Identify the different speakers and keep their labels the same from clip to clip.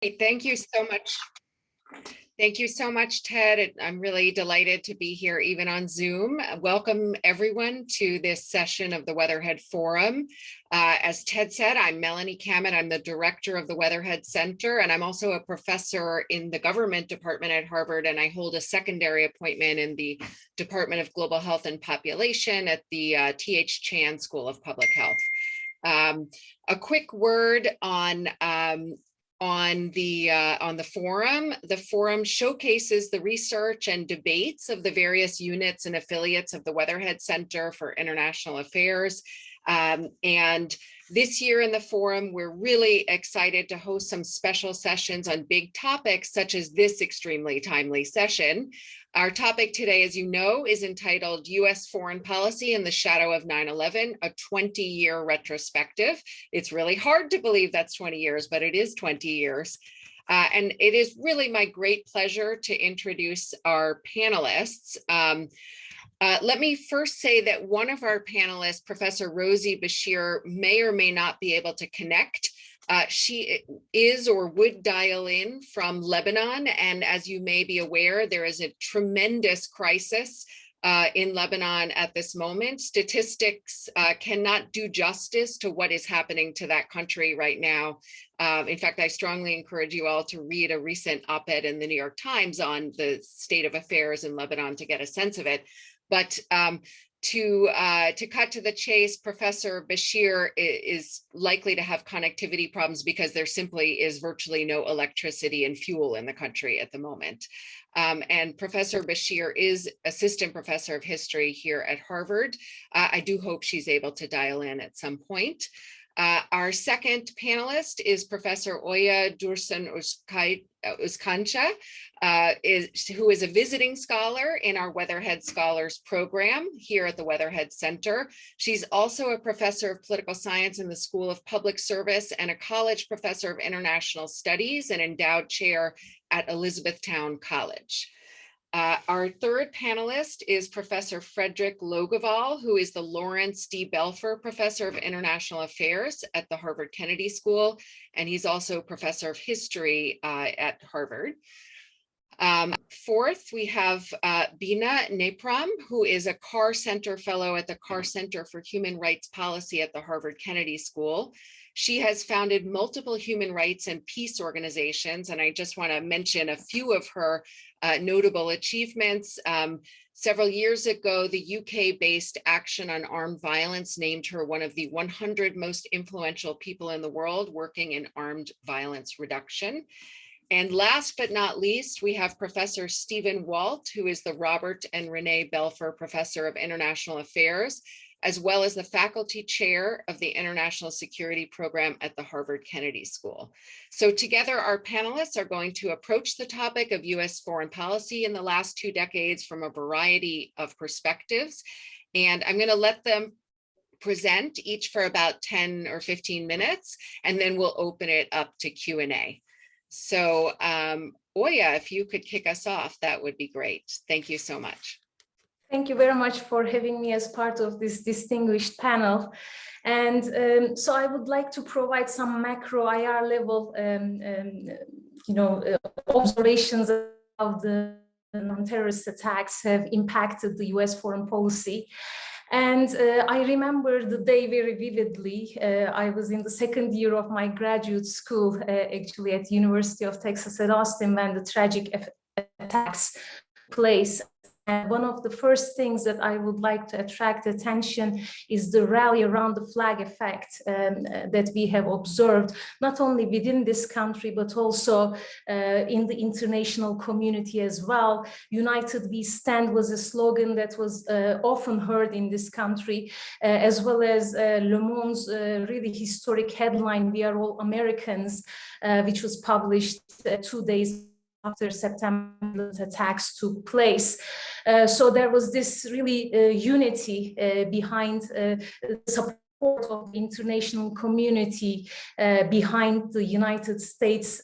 Speaker 1: Thank you so much. Thank you so much, Ted. I'm really delighted to be here even on Zoom. Welcome everyone to this session of the Weatherhead Forum. As Ted said, I'm Melani Cammett. I'm the director of the Weatherhead Center, and I'm also a professor in the government department at Harvard, and I hold a secondary appointment in the Department of Global Health and Population at the T.H. Chan School of Public Health. A quick word on the forum. The forum showcases the research and debates of the various units and affiliates of the Weatherhead Center for International Affairs. And this year in the forum, we're really excited to host some special sessions on big topics such as this extremely timely session. Our topic today, as you know, is entitled U.S. Foreign Policy in the Shadow of 9/11, a 20-year retrospective. It's really hard to believe that's 20 years, but it is 20 years. And it is really my great pleasure to introduce our panelists. Let me first say that one of our panelists, Professor Rosie Bashir, may or may not be able to connect. She is or would dial in from Lebanon. And as you may be aware, there is a tremendous crisis in Lebanon at this moment. Statistics cannot do justice to what is happening to that country right now. In fact, I strongly encourage you all to read a recent op-ed in the New York Times on the state of affairs in Lebanon to get a sense of it. But to cut to the chase, Professor Bashir is likely to have connectivity problems because there simply is virtually no electricity and fuel in the country at the moment. And Professor Bashir is assistant professor of history here at Harvard. I do hope she's able to dial in at some point. Our second panelist is Professor Oya Dursun-Özkanca, who is a visiting scholar in our Weatherhead Scholars Program here at the Weatherhead Center. She's also a professor of political science in the School of Public Service and a college professor of international studies and endowed chair at Elizabethtown College. Our third panelist is Professor Fredrik Logevall, who is the Laurence D. Belfer Professor of International Affairs at the Harvard Kennedy School, and he's also Professor of History at Harvard. Fourth, we have Bina Nepram, who is a Carr Center Fellow at the Carr Center for Human Rights Policy at the Harvard Kennedy School. She has founded multiple human rights and peace organizations, and I just want to mention a few of her notable achievements. Several years ago, the UK-based Action on Armed Violence named her one of the 100 most influential people in the world working in armed violence reduction. And last but not least, we have Professor Stephen Walt, who is the Robert and Renee Belfer Professor of International Affairs, as well as the faculty chair of the International Security Program at the Harvard Kennedy School. So together, our panelists are going to approach the topic of US foreign policy in the last 2 decades from a variety of perspectives. And I'm going to let them present each for about 10 or 15 minutes, and then we'll open it up to Q&A. So Oya, if you could kick us off, that would be great. Thank you so much.
Speaker 2: Thank you very much for having me as part of this distinguished panel. And so I would like to provide some macro IR level observations of the terrorist attacks have impacted the US foreign policy. And I remember the day very vividly. I was in the second year of my graduate school, actually at the University of Texas at Austin, when the tragic attacks took place. And one of the first things that I would like to attract attention is the rally around the flag effect that we have observed, not only within this country, but also in the international community as well. United We Stand was a slogan that was often heard in this country, as well as Le Monde's really historic headline, "We are all Americans," which was published 2 days after September attacks took place. So there was this really unity behind support of the international community behind the United States,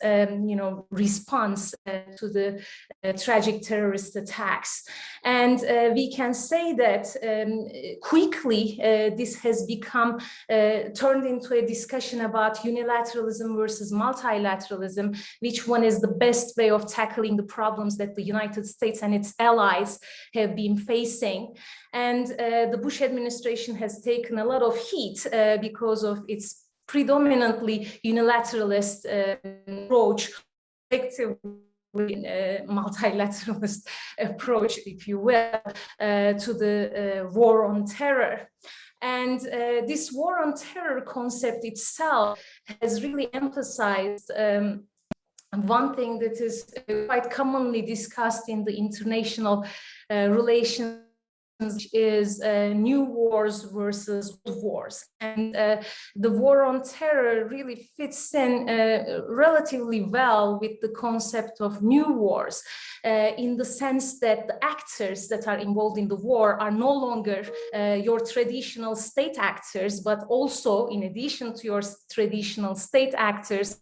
Speaker 2: response to the tragic terrorist attacks. And we can say that quickly this has become turned into a discussion about unilateralism versus multilateralism, which one is the best way of tackling the problems that the United States and its allies have been facing. And the Bush administration has taken a lot of heat because of its predominantly unilateralist approach, effectively multilateralist approach, if you will, to the war on terror. And this war on terror concept itself has really emphasized one thing that is quite commonly discussed in the international relations, is new wars versus old wars. And the war on terror really fits in relatively well with the concept of new wars, in the sense that the actors that are involved in the war are no longer your traditional state actors, but also, in addition to your traditional state actors,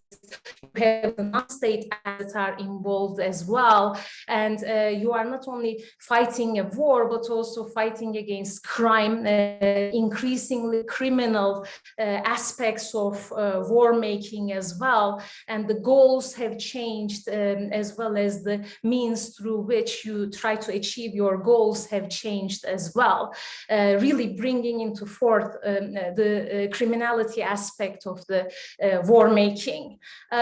Speaker 2: you have the non-state actors that are involved as well. And you are not only fighting a war, but also fighting against crime, increasingly criminal aspects of war making as well. And the goals have changed, as well as the means through which you try to achieve your goals have changed as well, really bringing into forth the criminality aspect of the war making.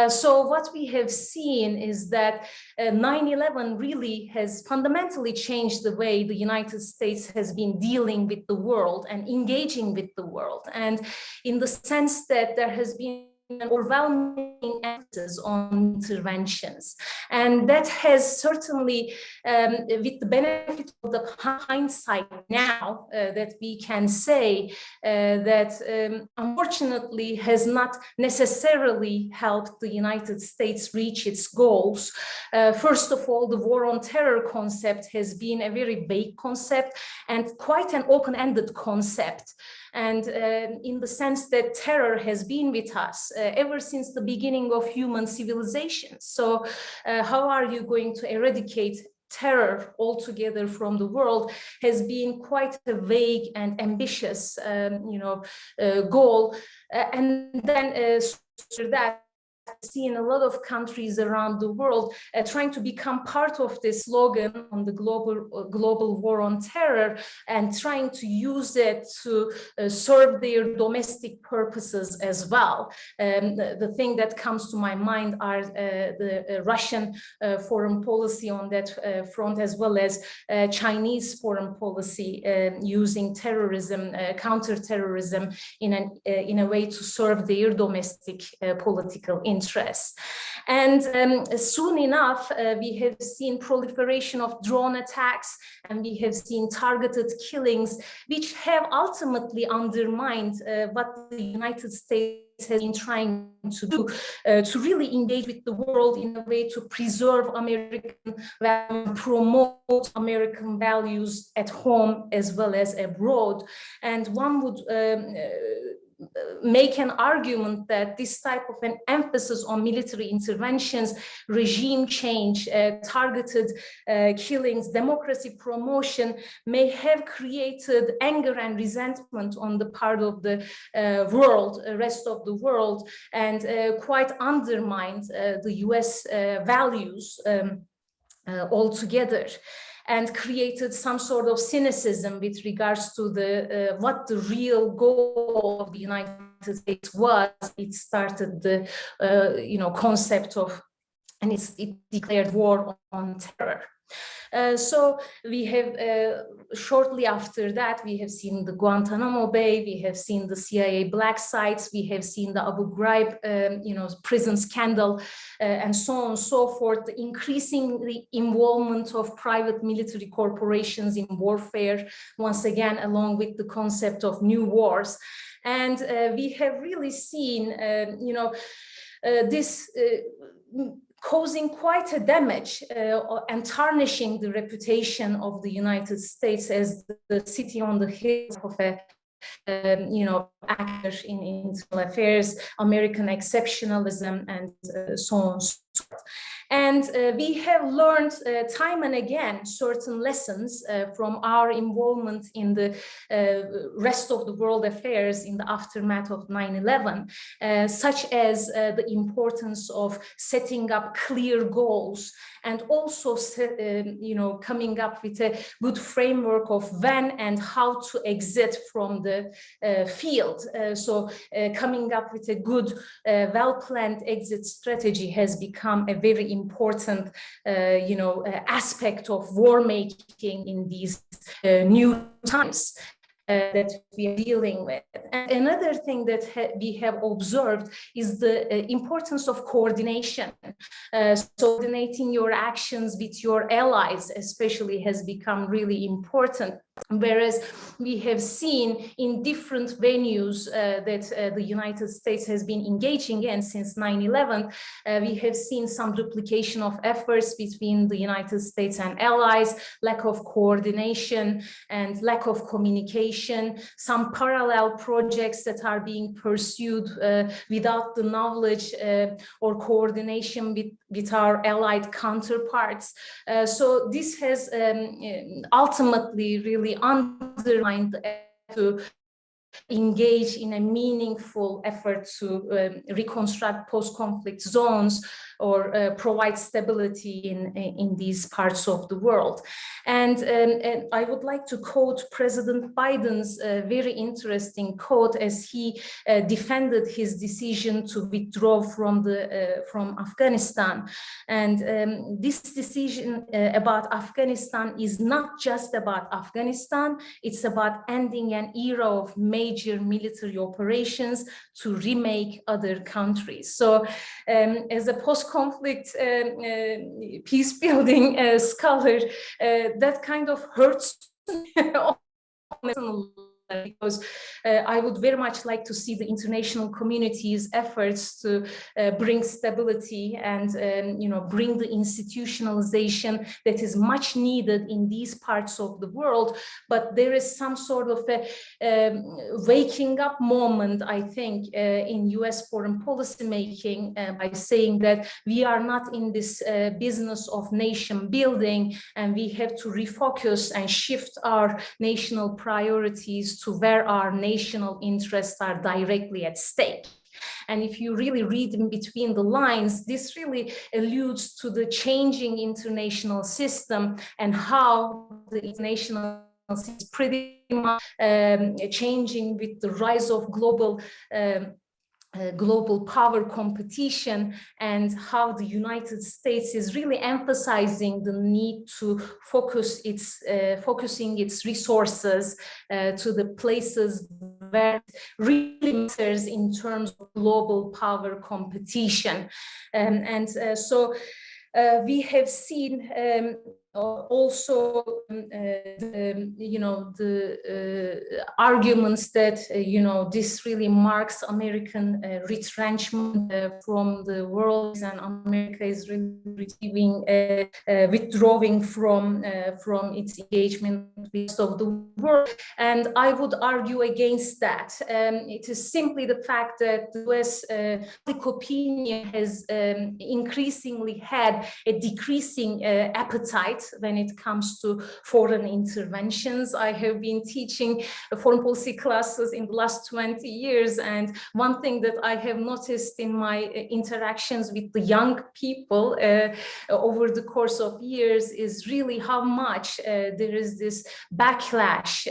Speaker 2: So what we have seen is that 9/11 really has fundamentally changed the way the United States has been dealing with the world and engaging with the world. And in the sense that there has been an overwhelming emphasis on interventions. And that has certainly, with the benefit of the hindsight now, that we can say that unfortunately has not necessarily helped the United States reach its goals. First of all, the war on terror concept has been a very vague concept and quite an open-ended concept. And in the sense that terror has been with us ever since the beginning of human civilization. So how are you going to eradicate terror altogether from the world has been quite a vague and ambitious goal. And then that seen a lot of countries around the world trying to become part of this slogan on the global war on terror and trying to use it to serve their domestic purposes as well. The thing that comes to my mind are the Russian foreign policy on that front, as well as Chinese foreign policy using terrorism, counter-terrorism in a way to serve their domestic political interests. And soon enough, we have seen proliferation of drone attacks, and we have seen targeted killings, which have ultimately undermined what the United States has been trying to do, to really engage with the world in a way to preserve American values, promote American values at home as well as abroad. And one would make an argument that this type of an emphasis on military interventions, regime change, targeted killings, democracy promotion may have created anger and resentment on the part of the rest of the world, and quite undermined the US values altogether, and created some sort of cynicism with regards to the what the real goal of the United States was. It started the concept of, and it declared war on terror. So we have, shortly after that, we have seen the Guantanamo Bay, we have seen the CIA black sites, we have seen the Abu Ghraib, prison scandal, and so on and so forth, the increasing involvement of private military corporations in warfare, once again, along with the concept of new wars. And we have really seen, this causing quite a damage and tarnishing the reputation of the United States as the city on the hill of a actor in internal affairs, American exceptionalism, and so on and so forth. And we have learned time and again certain lessons from our involvement in the rest of the world affairs in the aftermath of 9/11, such as the importance of setting up clear goals and also coming up with a good framework of when and how to exit from the field. So coming up with a good, well-planned exit strategy has become a very important, aspect of war making in these new times that we are dealing with. And another thing that we have observed is the importance of coordination. So coordinating your actions with your allies especially has become really important. Whereas we have seen in different venues that the United States has been engaging in since 9/11, we have seen some duplication of efforts between the United States and allies, lack of coordination and lack of communication, some parallel projects that are being pursued without the knowledge or coordination with our allied counterparts. So this has ultimately really underlined to engage in a meaningful effort to reconstruct post-conflict zones or provide stability in these parts of the world. And I would like to quote President Biden's very interesting quote as he defended his decision to withdraw from Afghanistan. And this decision about Afghanistan is not just about Afghanistan, it's about ending an era of major military operations to remake other countries. So as a post-conflict peace building scholar, that kind of hurts because I would very much like to see the international community's efforts to bring stability and bring the institutionalization that is much needed in these parts of the world. But there is some sort of a waking up moment, I think, in US foreign policy making by saying that we are not in this business of nation building, and we have to refocus and shift our national priorities to where our national interests are directly at stake. And if you really read in between the lines, this really alludes to the changing international system and how the international system is pretty much changing with the rise of global power competition, and how the United States is really emphasizing the need to focusing its resources to the places where it really matters in terms of global power competition. So we have seen also the arguments that this really marks American retrenchment from the world, and America is really receiving withdrawing from its engagement with the rest of the world. And I would argue against that. It is simply the fact that the US public opinion has increasingly had a decreasing appetite when it comes to foreign interventions. I have been teaching foreign policy classes in the last 20 years, and one thing that I have noticed in my interactions with the young people over the course of years is really how much there is this backlash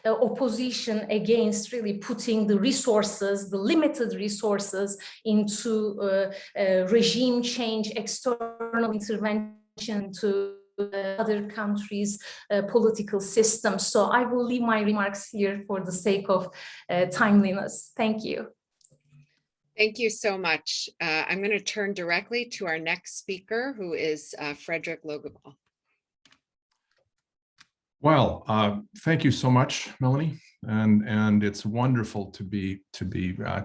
Speaker 2: opposition against really putting the resources, the limited resources, into regime change, external intervention to other countries' political systems. So I will leave my remarks here for the sake of timeliness. Thank you.
Speaker 1: Thank you so much. I'm going to turn directly to our next speaker, who is Fredrik Logevall.
Speaker 3: Well, thank you so much, Melani, and it's wonderful to be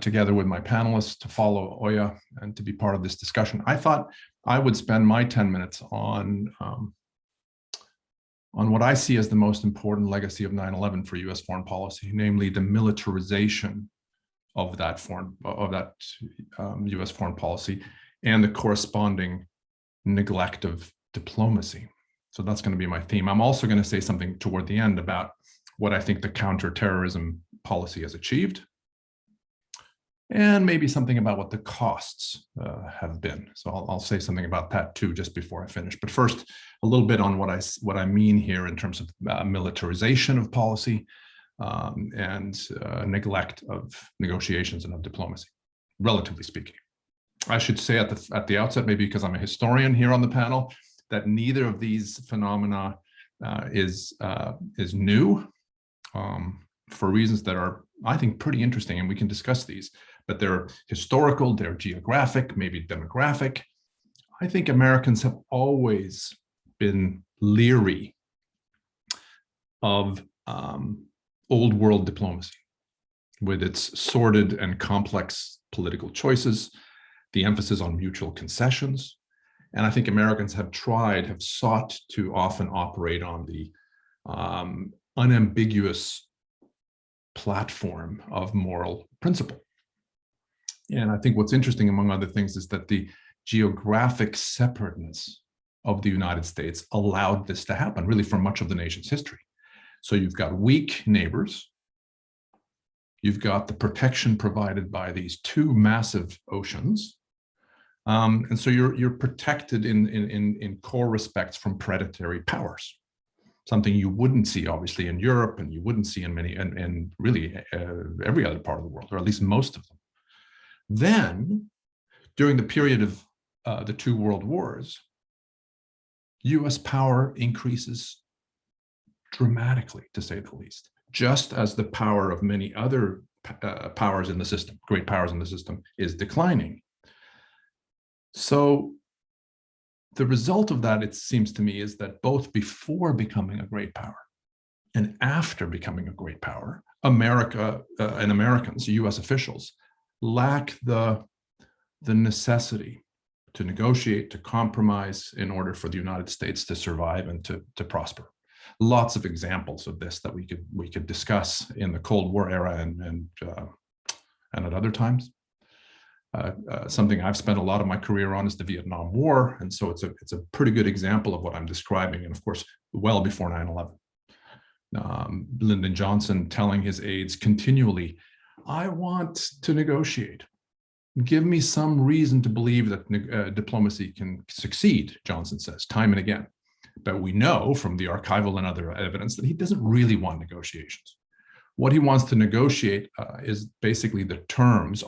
Speaker 3: together with my panelists, to follow Oya, and to be part of this discussion. I thought I would spend my 10 minutes on on what I see as the most important legacy of 9/11 for US foreign policy, namely the militarization of that US foreign policy and the corresponding neglect of diplomacy. So that's going to be my theme. I'm also going to say something toward the end about what I think the counterterrorism policy has achieved, and maybe something about what the costs have been. So I'll say something about that too, just before I finish. But first, a little bit on what I mean here in terms of militarization of policy and neglect of negotiations and of diplomacy, relatively speaking. I should say at the outset, maybe because I'm a historian here on the panel, that neither of these phenomena is new for reasons that are, I think, pretty interesting, and we can discuss these. But they're historical, they're geographic, maybe demographic. I think Americans have always been leery of old world diplomacy with its sordid and complex political choices, the emphasis on mutual concessions. And I think Americans have sought to often operate on the unambiguous platform of moral principle. And I think what's interesting, among other things, is that the geographic separateness of the United States allowed this to happen, really, for much of the nation's history. So you've got weak neighbors. You've got the protection provided by these two massive oceans. And so you're protected in core respects from predatory powers, something you wouldn't see, obviously, in Europe, and you wouldn't see in really every other part of the world, or at least most of them. Then, during the period of the two world wars, US power increases dramatically, to say the least, just as the power of many other powers in the system, great powers in the system, is declining. So the result of that, it seems to me, is that both before becoming a great power and after becoming a great power, America and Americans, US officials, lack the necessity to negotiate, to compromise in order for the United States to survive and to prosper. Lots of examples of this that we could discuss in the Cold War era and at other times. Something I've spent a lot of my career on is the Vietnam War, and so it's a pretty good example of what I'm describing. And of course, well before 9/11, Lyndon Johnson telling his aides continually, "I want to negotiate. Give me some reason to believe that diplomacy can succeed," Johnson says time and again. But we know from the archival and other evidence that he doesn't really want negotiations. What he wants to negotiate is basically the terms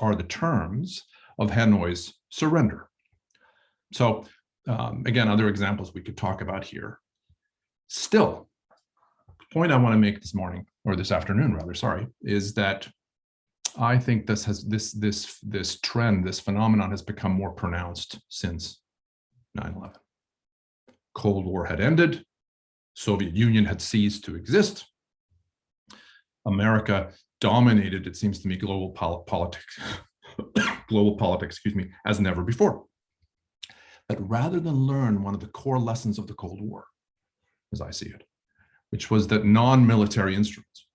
Speaker 3: of Hanoi's surrender. So again, other examples we could talk about here. Still, the point I want to make this morning, or this afternoon rather, sorry, is that I think this trend, this phenomenon has become more pronounced since 9/11. Cold War had ended. Soviet Union had ceased to exist. America dominated, it seems to me, global politics, as never before. But rather than learn one of the core lessons of the Cold War, as I see it, which was that non-military instruments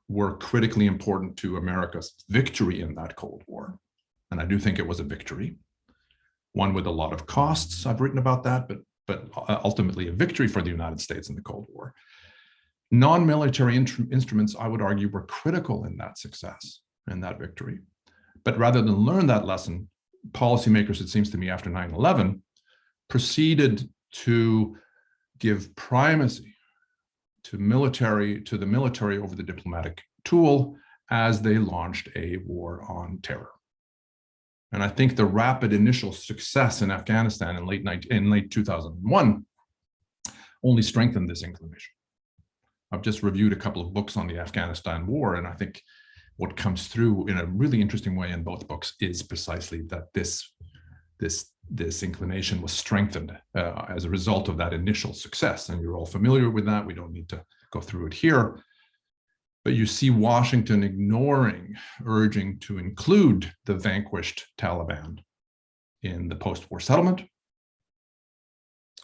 Speaker 3: were critically important to America's victory in that Cold War, and I do think it was a victory, one with a lot of costs. I've written about that, but ultimately a victory for the United States in the Cold War. Non-military instruments, I would argue, were critical in that success and that victory. But rather than learn that lesson, policymakers, it seems to me, after 9/11, proceeded to give primacy to the military over the diplomatic tool as they launched a war on terror. And I think the rapid initial success in Afghanistan in late 2001 only strengthened this inclination. I've just reviewed a couple of books on the Afghanistan war, and I think what comes through in a really interesting way in both books is precisely that this inclination was strengthened as a result of that initial success. And you're all familiar with that. We don't need to go through it here. But you see Washington urging to include the vanquished Taliban in the post-war settlement.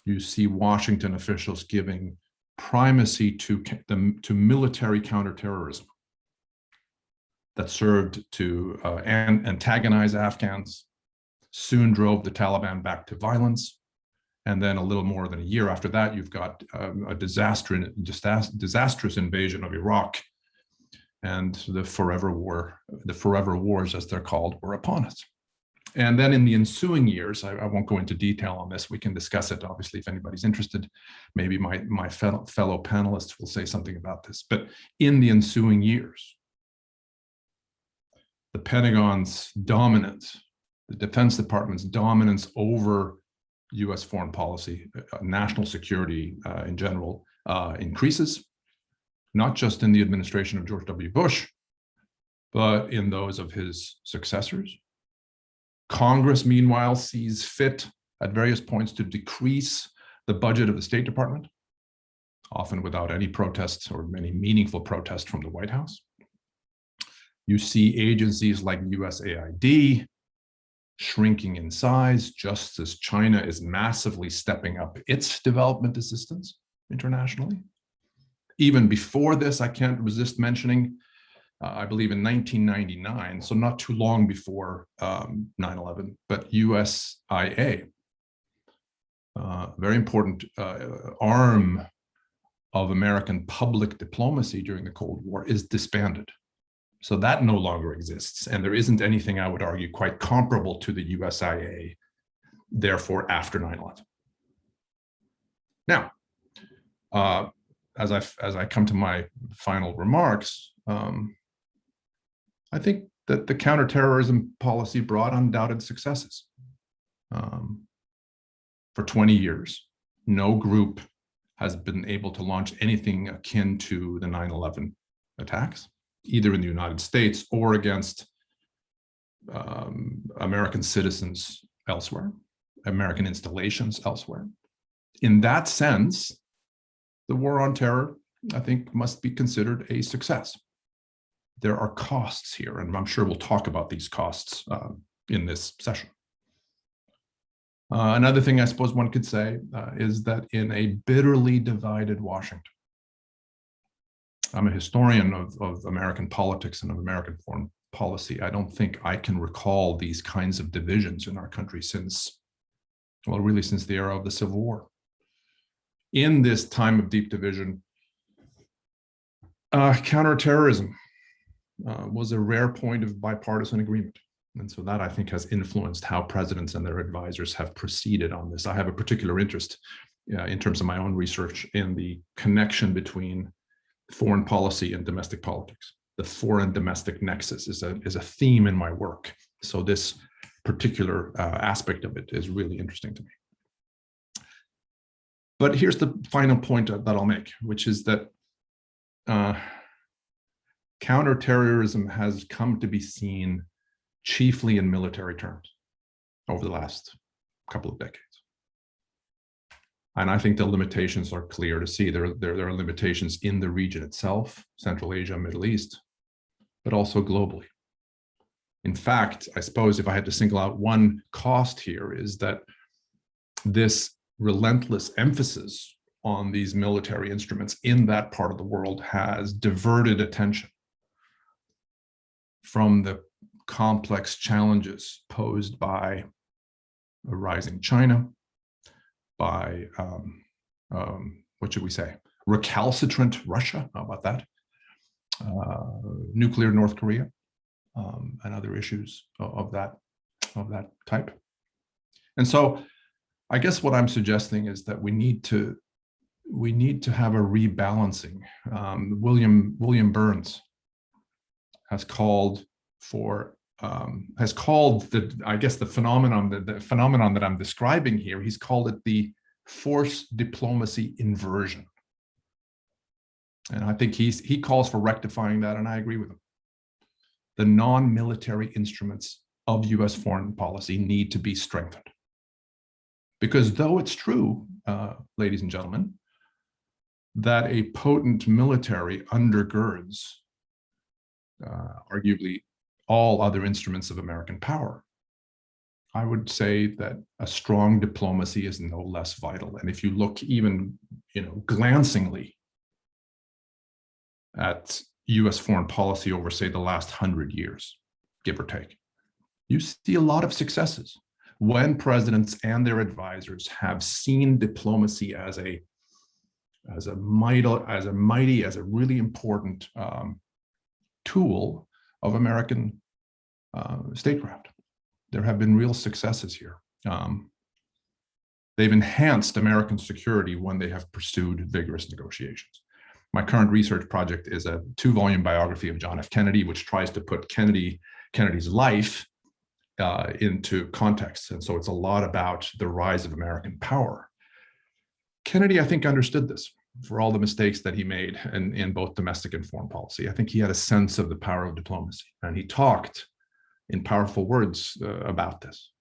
Speaker 3: You see Washington officials giving primacy to military counterterrorism that served to antagonize Afghans, soon drove the Taliban back to violence. And then a little more than a year after that, you've got a disastrous invasion of Iraq, and the forever wars, as they're called, were upon us. And then in the ensuing years, I won't go into detail on this. We can discuss it, obviously, if anybody's interested. Maybe my fellow panelists will say something about this. But in the ensuing years, the Pentagon's dominance, the Defense Department's dominance over US foreign policy, national security in general, increases, not just in the administration of George W. Bush, but in those of his successors. Congress, meanwhile, sees fit at various points to decrease the budget of the State Department, often without any protests or any meaningful protest from the White House. You see agencies like USAID shrinking in size, just as China is massively stepping up its development assistance internationally. Even before this, I can't resist mentioning, I believe in 1999, so not too long before 9/11, but USIA, very important arm of American public diplomacy during the Cold War, is disbanded. So that no longer exists. And there isn't anything, I would argue, quite comparable to the USIA, therefore, after 9/11. Now, as I come to my final remarks, I think that the counterterrorism policy brought undoubted successes. For 20 years, no group has been able to launch anything akin to the 9/11 attacks, either in the United States or against American citizens elsewhere, American installations elsewhere. In that sense, the war on terror, I think, must be considered a success. There are costs here, and I'm sure we'll talk about these costs in this session. Another thing I suppose one could say is that in a bitterly divided Washington, I'm a historian of American politics and of American foreign policy. I don't think I can recall these kinds of divisions in our country since, well, really since the era of the Civil War. In this time of deep division, counterterrorism was a rare point of bipartisan agreement. And so that, I think, has influenced how presidents and their advisors have proceeded on this. I have a particular interest in terms of my own research in the connection between foreign policy and domestic politics. The foreign domestic nexus is a theme in my work. So this particular aspect of it is really interesting to me. But here's the final point that I'll make, which is that counterterrorism has come to be seen chiefly in military terms over the last couple of decades. And I think the limitations are clear to see. There are limitations in the region itself, Central Asia, Middle East, but also globally. In fact, I suppose if I had to single out one cost here, is that this relentless emphasis on these military instruments in that part of the world has diverted attention from the complex challenges posed by a rising China, by, what should we say, recalcitrant Russia, how about that? Nuclear North Korea, and other issues of that type. And so I guess what I'm suggesting is that we need to have a rebalancing. William Burns has called for the phenomenon that I'm describing here. He's called it the force diplomacy inversion, and I think he calls for rectifying that, and I agree with him. The non-military instruments of U.S. foreign policy need to be strengthened, because though it's true, ladies and gentlemen, that a potent military undergirds arguably all other instruments of American power, I would say that a strong diplomacy is no less vital. And if you look even, glancingly at US foreign policy over, say, the last 100 years, give or take, you see a lot of successes when presidents and their advisors have seen diplomacy as a really important tool of American statecraft. There have been real successes here. They've enhanced American security when they have pursued vigorous negotiations. My current research project is a 2-volume biography of John F. Kennedy, which tries to put Kennedy's life into context. And so it's a lot about the rise of American power. Kennedy, I think, understood this for all the mistakes that he made in both domestic and foreign policy. I think he had a sense of the power of diplomacy, and he talked in powerful words about this.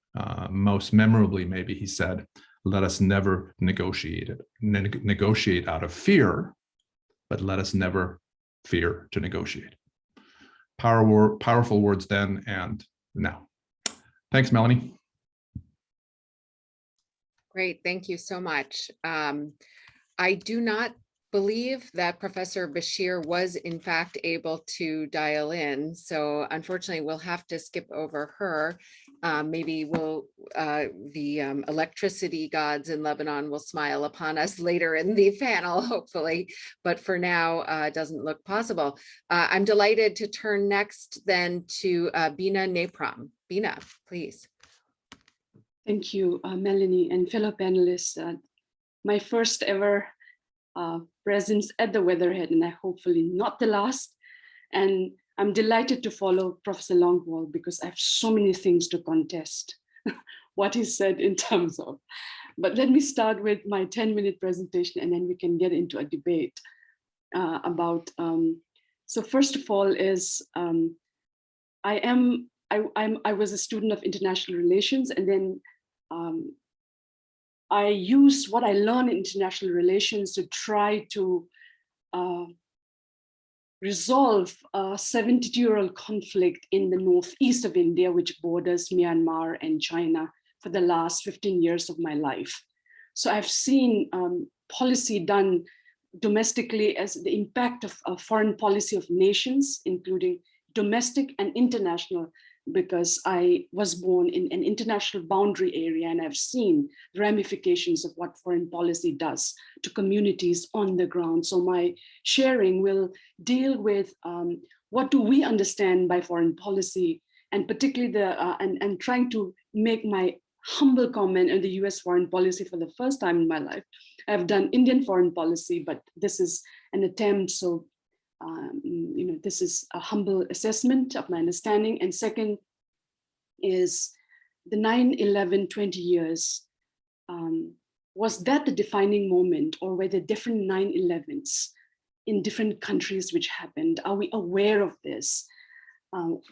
Speaker 3: Most memorably, maybe he said, "Let us never negotiate out of fear, but let us never fear to negotiate." Powerful words then and now. Thanks, Melani.
Speaker 1: Great, thank you so much. I do not believe that Professor Bashir was in fact able to dial in. So unfortunately, we'll have to skip over her. Maybe the electricity gods in Lebanon will smile upon us later in the panel, hopefully. But for now, it doesn't look possible. I'm delighted to turn next then to Bina Nepram. Bina, please.
Speaker 4: Thank you, Melanie and fellow panelists. My first ever presence at the Weatherhead, and hopefully not the last. And I'm delighted to follow Professor Logevall because I have so many things to contest what he said in terms of. But let me start with my 10-minute presentation, and then we can get into a debate about. So first of all, is I was a student of international relations, and then I used what I learned in international relations to try to resolve a 72-year-old conflict in the northeast of India, which borders Myanmar and China, for the last 15 years of my life. So I've seen policy done domestically as the impact of foreign policy of nations, including domestic and international, because I was born in an international boundary area, and I've seen the ramifications of what foreign policy does to communities on the ground. So my sharing will deal with what do we understand by foreign policy, and particularly and trying to make my humble comment on the US foreign policy for the first time in my life. I've done Indian foreign policy, but this is an attempt. So this is a humble assessment of my understanding. And second is the 9/11 20 years. Was that the defining moment, or were there different 9/11s in different countries which happened? Are we aware of this?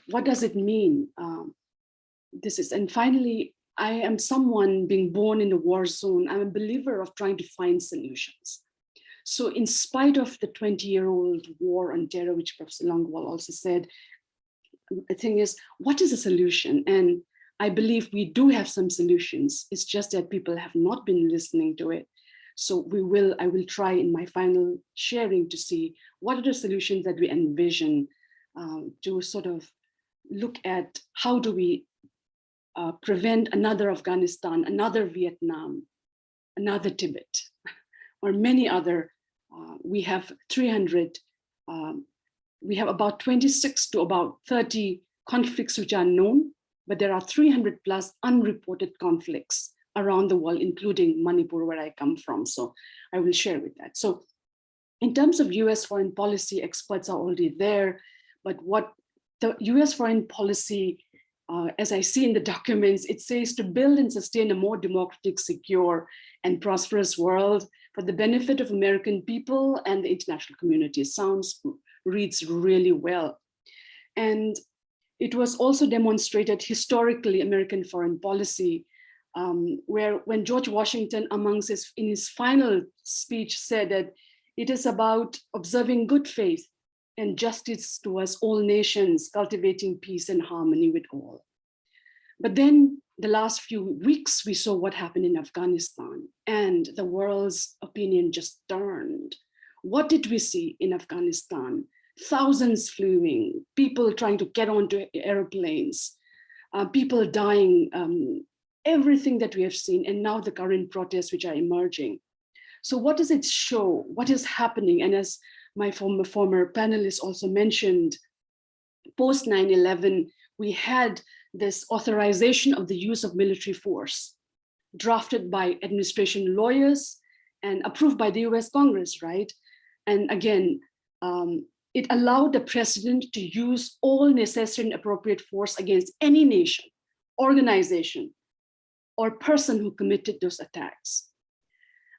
Speaker 4: What does it mean? And finally, I am someone being born in the war zone. I'm a believer of trying to find solutions. So in spite of the 20-year-old war on terror, which Professor Logevall also said, the thing is, what is a solution? And I believe we do have some solutions. It's just that people have not been listening to it. So I will try in my final sharing to see what are the solutions that we envision to sort of look at how do we prevent another Afghanistan, another Vietnam, another Tibet, or many other. We have 300, we have about 26 to about 30 conflicts which are known, but there are 300 plus unreported conflicts around the world, including Manipur, where I come from. So I will share with that. So in terms of US foreign policy, experts are already there, but what the US foreign policy, as I see in the documents, it says to build and sustain a more democratic, secure, and prosperous world for the benefit of American people and the international community. Reads really well. And it was also demonstrated historically, American foreign policy, where when George Washington in his final speech said that it is about observing good faith and justice towards all nations, cultivating peace and harmony with all. But then the last few weeks, we saw what happened in Afghanistan, and the world's opinion just turned. What did we see in Afghanistan? Thousands fleeing, people trying to get onto airplanes, people dying, everything that we have seen, and now the current protests which are emerging. So what does it show? What is happening? And as my former panelists also mentioned, post 9/11, we had this authorization of the use of military force, drafted by administration lawyers and approved by the US Congress, right? And again, it allowed the president to use all necessary and appropriate force against any nation, organization, or person who committed those attacks.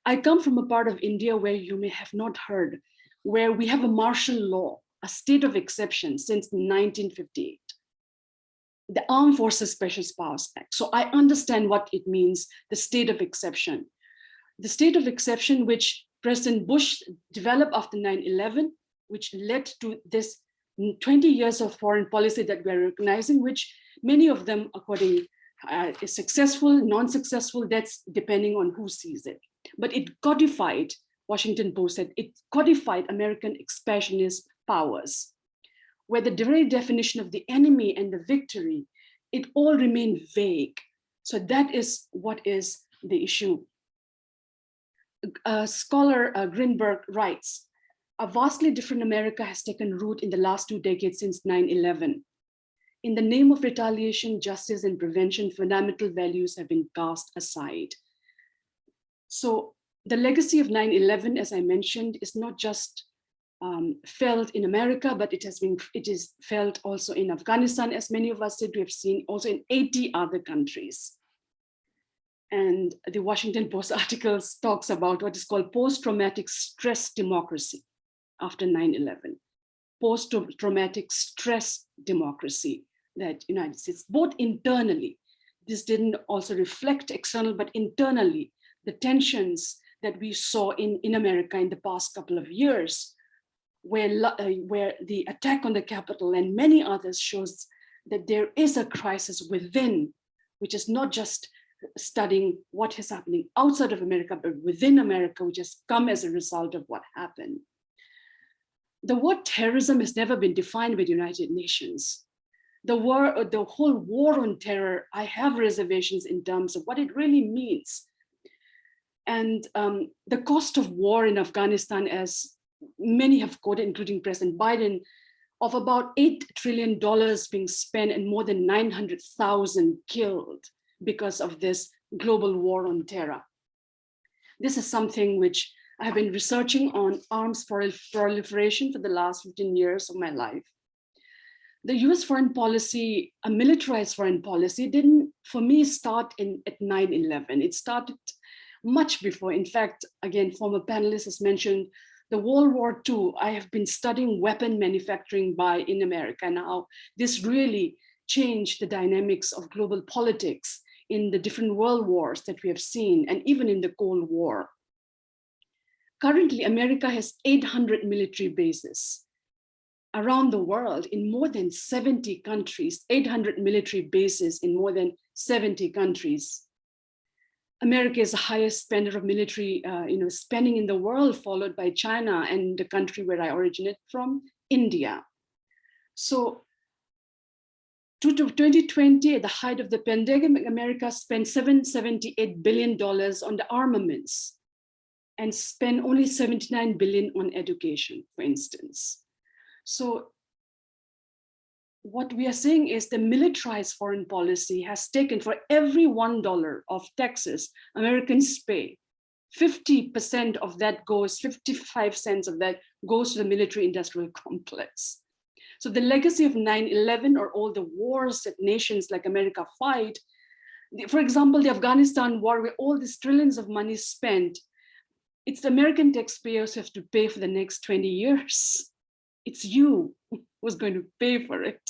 Speaker 4: I come from a part of India where you may have not heard, where we have a martial law, a state of exception since 1958. The Armed Forces Special Powers Act. So I understand what it means, the state of exception. The state of exception which President Bush developed after 9/11, which led to this 20 years of foreign policy that we're recognizing, which many of them, according is successful, non-successful, that's depending on who sees it. But it codified, Washington Post said, it codified American expansionist powers, where the very definition of the enemy and the victory, it all remained vague. So that is what is the issue. Scholar Greenberg writes, a vastly different America has taken root in the last 2 decades since 9/11. In the name of retaliation, justice, and prevention, fundamental values have been cast aside. So the legacy of 9/11, as I mentioned, is not just felt in America, but it is felt also in Afghanistan, as many of us did. We have seen also in 80 other countries. And the Washington Post articles talks about what is called post-traumatic stress democracy after 9/11. Post-traumatic stress democracy that United States, both internally, this didn't also reflect external, but internally, the tensions that we saw in America in the past couple of years, where the attack on the Capitol and many others shows that there is a crisis within, which is not just studying what is happening outside of America, but within America, which has come as a result of what happened. The word terrorism has never been defined by the United Nations. The whole war on terror, I have reservations in terms of what it really means. And the cost of war in Afghanistan, as many have quoted, including President Biden, of about $8 trillion being spent and more than 900,000 killed because of this global war on terror. This is something which I have been researching on arms proliferation for the last 15 years of my life. The US foreign policy, a militarized foreign policy, didn't, for me, start at 9/11. It started much before. In fact, again, former panelists has mentioned the World War II. I have been studying weapon manufacturing in America and how this really changed the dynamics of global politics in the different world wars that we have seen, and even in the Cold War. Currently, America has 800 military bases around the world in more than 70 countries, 800 military bases in more than 70 countries. America is the highest spender of military spending in the world, followed by China and the country where I originate from, India. So to 2020, at the height of the pandemic, America spent $778 billion on the armaments and spent only $79 billion on education, for instance. So what we are saying is the militarized foreign policy has taken, for every $1 of taxes Americans pay, 50% of that goes, 55 cents of that goes to the military industrial complex. So the legacy of 9/11 or all the wars that nations like America fight, for example, the Afghanistan war, where all these trillions of money spent, it's the American taxpayers who have to pay for the next 20 years. It's you who's going to pay for it.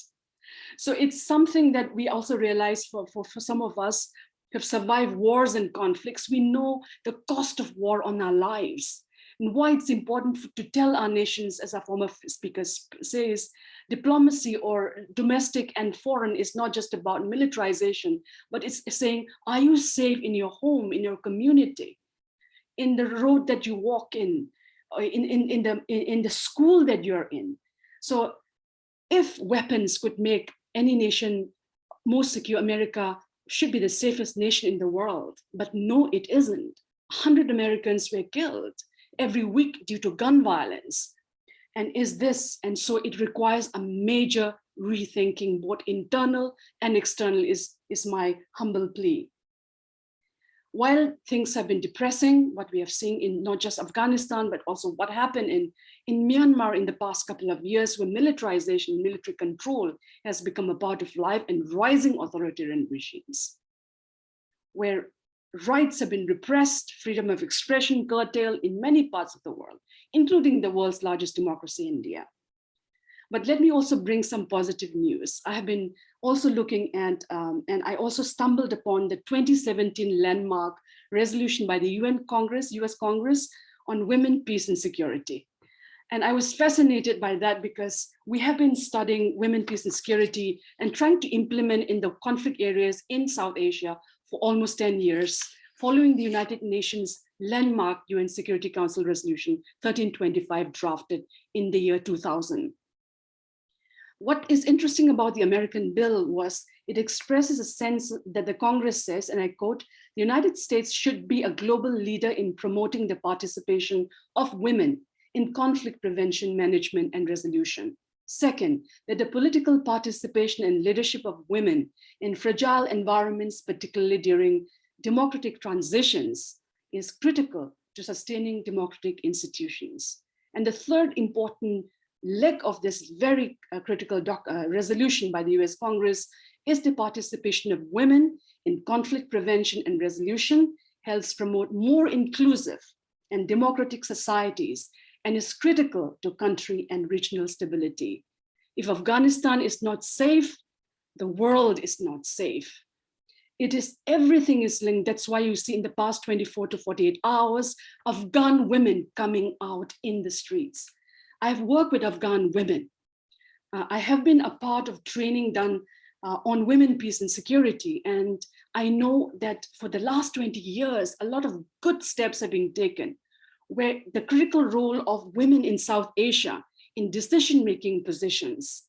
Speaker 4: So it's something that we also realize for some of us who have survived wars and conflicts. We know the cost of war on our lives and why it's important to tell our nations, as our former speaker says, Diplomacy or domestic and foreign is not just about militarization, but it's saying, are you safe in your home, in your community, in the road that you walk in the school that you're in? So if weapons could make any nation more secure, America should be the safest nation in the world. But no, it isn't. 100 Americans were killed every week due to gun violence. And so it requires a major rethinking, both internal and external, is my humble plea. While things have been depressing, what we have seen in not just Afghanistan, but also what happened in Myanmar in the past couple of years, where militarization, military control has become a part of life, and rising authoritarian regimes, where rights have been repressed, freedom of expression curtailed in many parts of the world, including the world's largest democracy, India. But let me also bring some positive news. I have been also looking at, and I also stumbled upon the 2017 landmark resolution by the US Congress on women, peace, and security. And I was fascinated by that because we have been studying women, peace, and security and trying to implement in the conflict areas in South Asia for almost 10 years, following the United Nations landmark UN Security Council Resolution 1325 drafted in the year 2000. What is interesting about the American bill was it expresses a sense that the Congress says, and I quote, the United States should be a global leader in promoting the participation of women in conflict prevention, management, and resolution. Second, that the political participation and leadership of women in fragile environments, particularly during democratic transitions, is critical to sustaining democratic institutions. And the third important leg of this very critical resolution by the US Congress is the participation of women in conflict prevention and resolution, helps promote more inclusive and democratic societies, and is critical to country and regional stability. If Afghanistan is not safe, the world is not safe. Everything is linked. That's why you see in the past 24 to 48 hours, Afghan women coming out in the streets. I've worked with Afghan women. I have been a part of training done on women, peace, and security. And I know that for the last 20 years, a lot of good steps have been taken, where the critical role of women in South Asia in decision-making positions.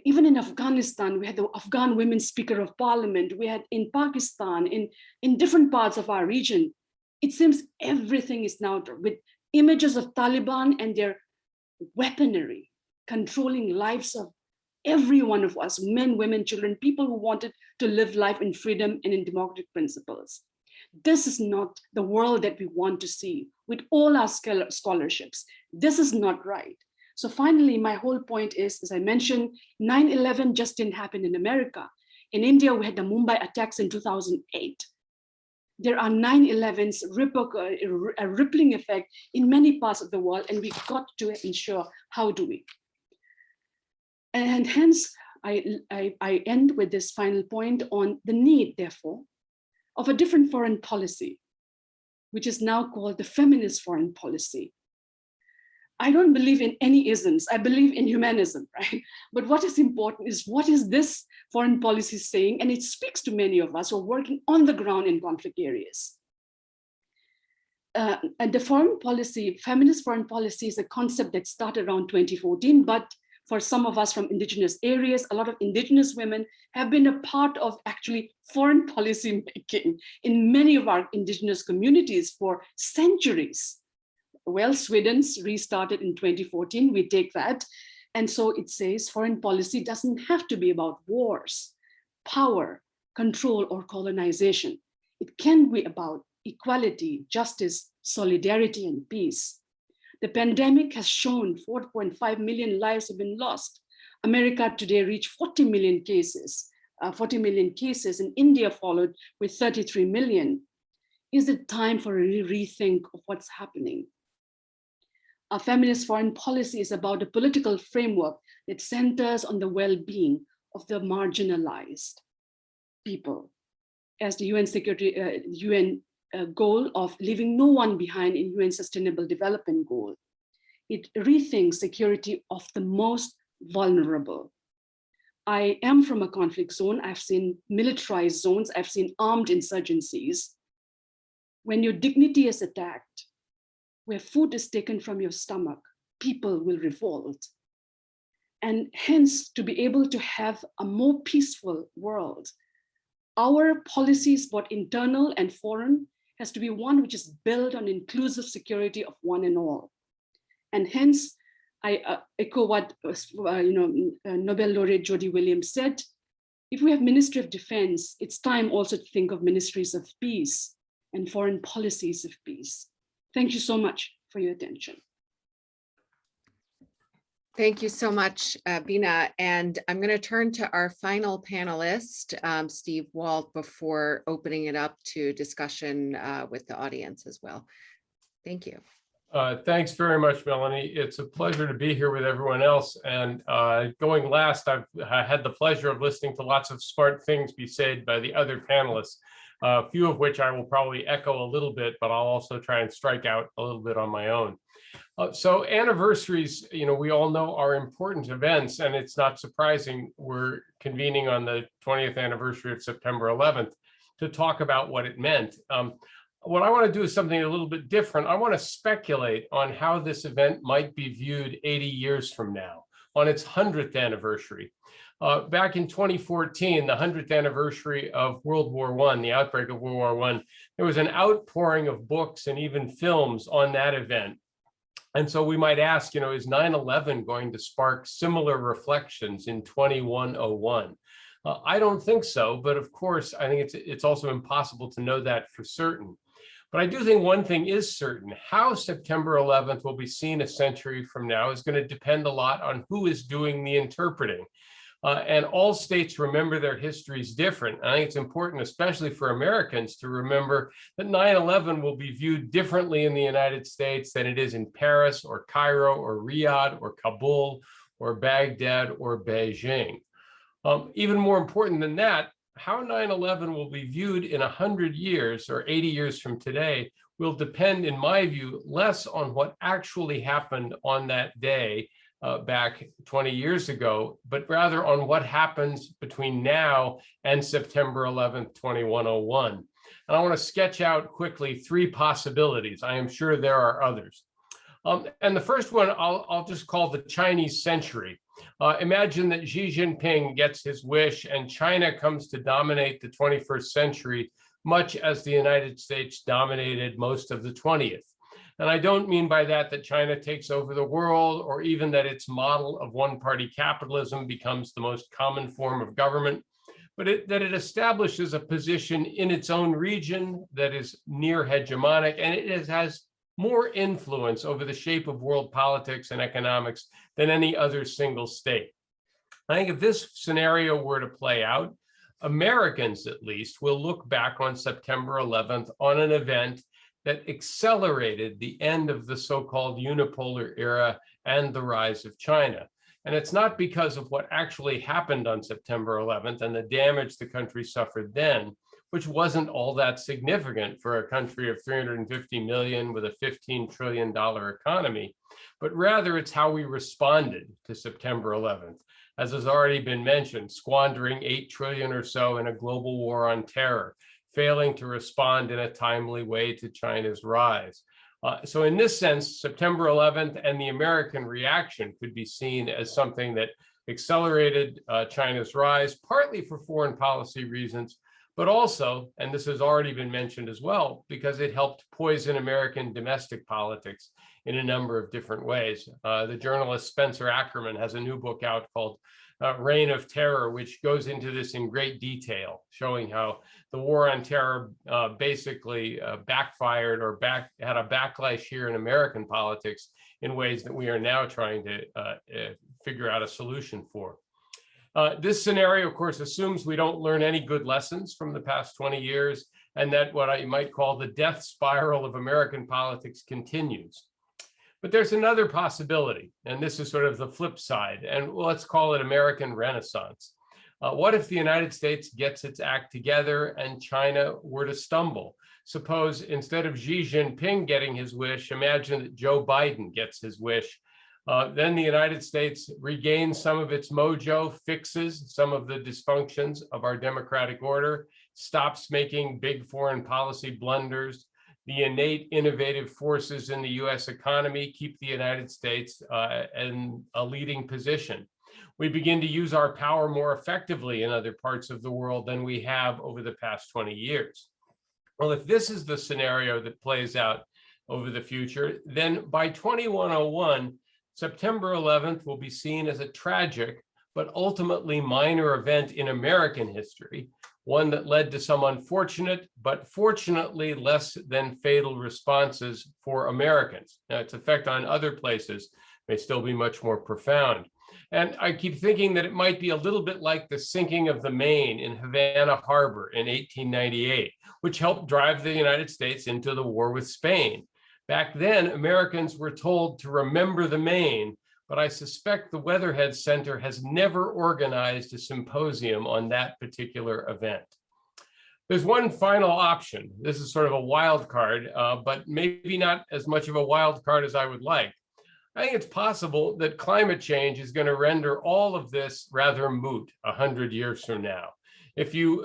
Speaker 4: Even in Afghanistan, we had the Afghan Women Speaker of Parliament. We had in Pakistan, in different parts of our region. It seems everything is now with images of Taliban and their weaponry, controlling lives of every one of us, men, women, children, people who wanted to live life in freedom and in democratic principles. This is not the world that we want to see with all our scholarships. This is not right. So finally, my whole point is, as I mentioned, 9/11 just didn't happen in America. In India, we had the Mumbai attacks in 2008. There are 9/11s, a rippling effect in many parts of the world, and we got to ensure how do we. And hence, I end with this final point on the need, therefore, of a different foreign policy, which is now called the feminist foreign policy. I don't believe in any isms. I believe in humanism, right? But what is important is what is this foreign policy saying? And it speaks to many of us who are working on the ground in conflict areas. And the foreign policy, feminist foreign policy, is a concept that started around 2014, but for some of us from indigenous areas, a lot of indigenous women have been a part of actually foreign policy making in many of our indigenous communities for centuries. Well, Sweden's restarted in 2014, we take that. And so it says foreign policy doesn't have to be about wars, power, control, or colonization. It can be about equality, justice, solidarity, and peace. The pandemic has shown 4.5 million lives have been lost. America today reached 40 million cases, and India followed with 33 million. Is it time for a rethink of what's happening? A feminist foreign policy is about a political framework that centers on the well-being of the marginalized people, as the UN goal of leaving no one behind in UN Sustainable Development Goal. It rethinks security of the most vulnerable. I am from a conflict zone. I've seen militarized zones. I've seen armed insurgencies. When your dignity is attacked, where food is taken from your stomach, people will revolt. And hence, to be able to have a more peaceful world, our policies, both internal and foreign, has to be one which is built on inclusive security of one and all. And hence, I echo what Nobel laureate Jody Williams said. If we have Ministry of Defense, it's time also to think of ministries of peace and foreign policies of peace. Thank you so much for your attention.
Speaker 1: Thank you so much, Bina. And I'm going to turn to our final panelist, Steve Walt, before opening it up to discussion with the audience as well. Thank you.
Speaker 5: Thanks very much, Melani. It's a pleasure to be here with everyone else. And going last, I've had the pleasure of listening to lots of smart things be said by the other panelists, a few of which I will probably echo a little bit, but I'll also try and strike out a little bit on my own. So anniversaries, we all know are important events, and it's not surprising we're convening on the 20th anniversary of September 11th to talk about what it meant. What I want to do is something a little bit different. I want to speculate on how this event might be viewed 80 years from now, on its 100th anniversary. Back in 2014, the 100th anniversary of World War I, the outbreak of World War I, there was an outpouring of books and even films on that event. And so we might ask, is 9/11 going to spark similar reflections in 2101? I don't think so, but of course, I think it's also impossible to know that for certain. But I do think one thing is certain: how September 11th will be seen a century from now is going to depend a lot on who is doing the interpreting. And all states remember their histories different. I think it's important, especially for Americans, to remember that 9/11 will be viewed differently in the United States than it is in Paris or Cairo or Riyadh or Kabul or Baghdad or Beijing. Even more important than that, how 9/11 will be viewed in 100 years or 80 years from today will depend, in my view, less on what actually happened on that day back 20 years ago, but rather on what happens between now and September 11th, 2101. And I want to sketch out quickly 3 possibilities. I am sure there are others. And the first one I'll just call the Chinese century. Imagine that Xi Jinping gets his wish and China comes to dominate the 21st century, much as the United States dominated most of the 20th. And I don't mean by that China takes over the world, or even that its model of one-party capitalism becomes the most common form of government, but that it establishes a position in its own region that is near hegemonic, and it has more influence over the shape of world politics and economics than any other single state. I think if this scenario were to play out, Americans at least will look back on September 11th on an event that accelerated the end of the so-called unipolar era and the rise of China. And it's not because of what actually happened on September 11th and the damage the country suffered then, which wasn't all that significant for a country of 350 million with a $15 trillion economy, but rather it's how we responded to September 11th. As has already been mentioned, squandering 8 trillion or so in a global war on terror, failing to respond in a timely way to China's rise. So in this sense, September 11th and the American reaction could be seen as something that accelerated China's rise, partly for foreign policy reasons, but also, and this has already been mentioned as well, because it helped poison American domestic politics in a number of different ways. The journalist Spencer Ackerman has a new book out called Reign of Terror, which goes into this in great detail, showing how the war on terror basically backfired or had a backlash here in American politics in ways that we are now trying to figure out a solution for. This scenario, of course, assumes we don't learn any good lessons from the past 20 years, and that what I might call the death spiral of American politics continues. But there's another possibility, and this is sort of the flip side, and let's call it American Renaissance. What if the United States gets its act together and China were to stumble? Suppose instead of Xi Jinping getting his wish, imagine that Joe Biden gets his wish, Then the United States regains some of its mojo, fixes some of the dysfunctions of our democratic order, stops making big foreign policy blunders. The innate innovative forces in the US economy keep the United States in a leading position. We begin to use our power more effectively in other parts of the world than we have over the past 20 years. Well, if this is the scenario that plays out over the future, then by 2101, September 11th will be seen as a tragic but ultimately minor event in American history, one that led to some unfortunate but fortunately less than fatal responses for Americans. Now, its effect on other places may still be much more profound. And I keep thinking that it might be a little bit like the sinking of the Maine in Havana Harbor in 1898, which helped drive the United States into the war with Spain. Back then, Americans were told to remember the Maine, but I suspect the Weatherhead Center has never organized a symposium on that particular event. There's one final option. This is sort of a wild card, but maybe not as much of a wild card as I would like. I think it's possible that climate change is going to render all of this rather moot 100 years from now. If you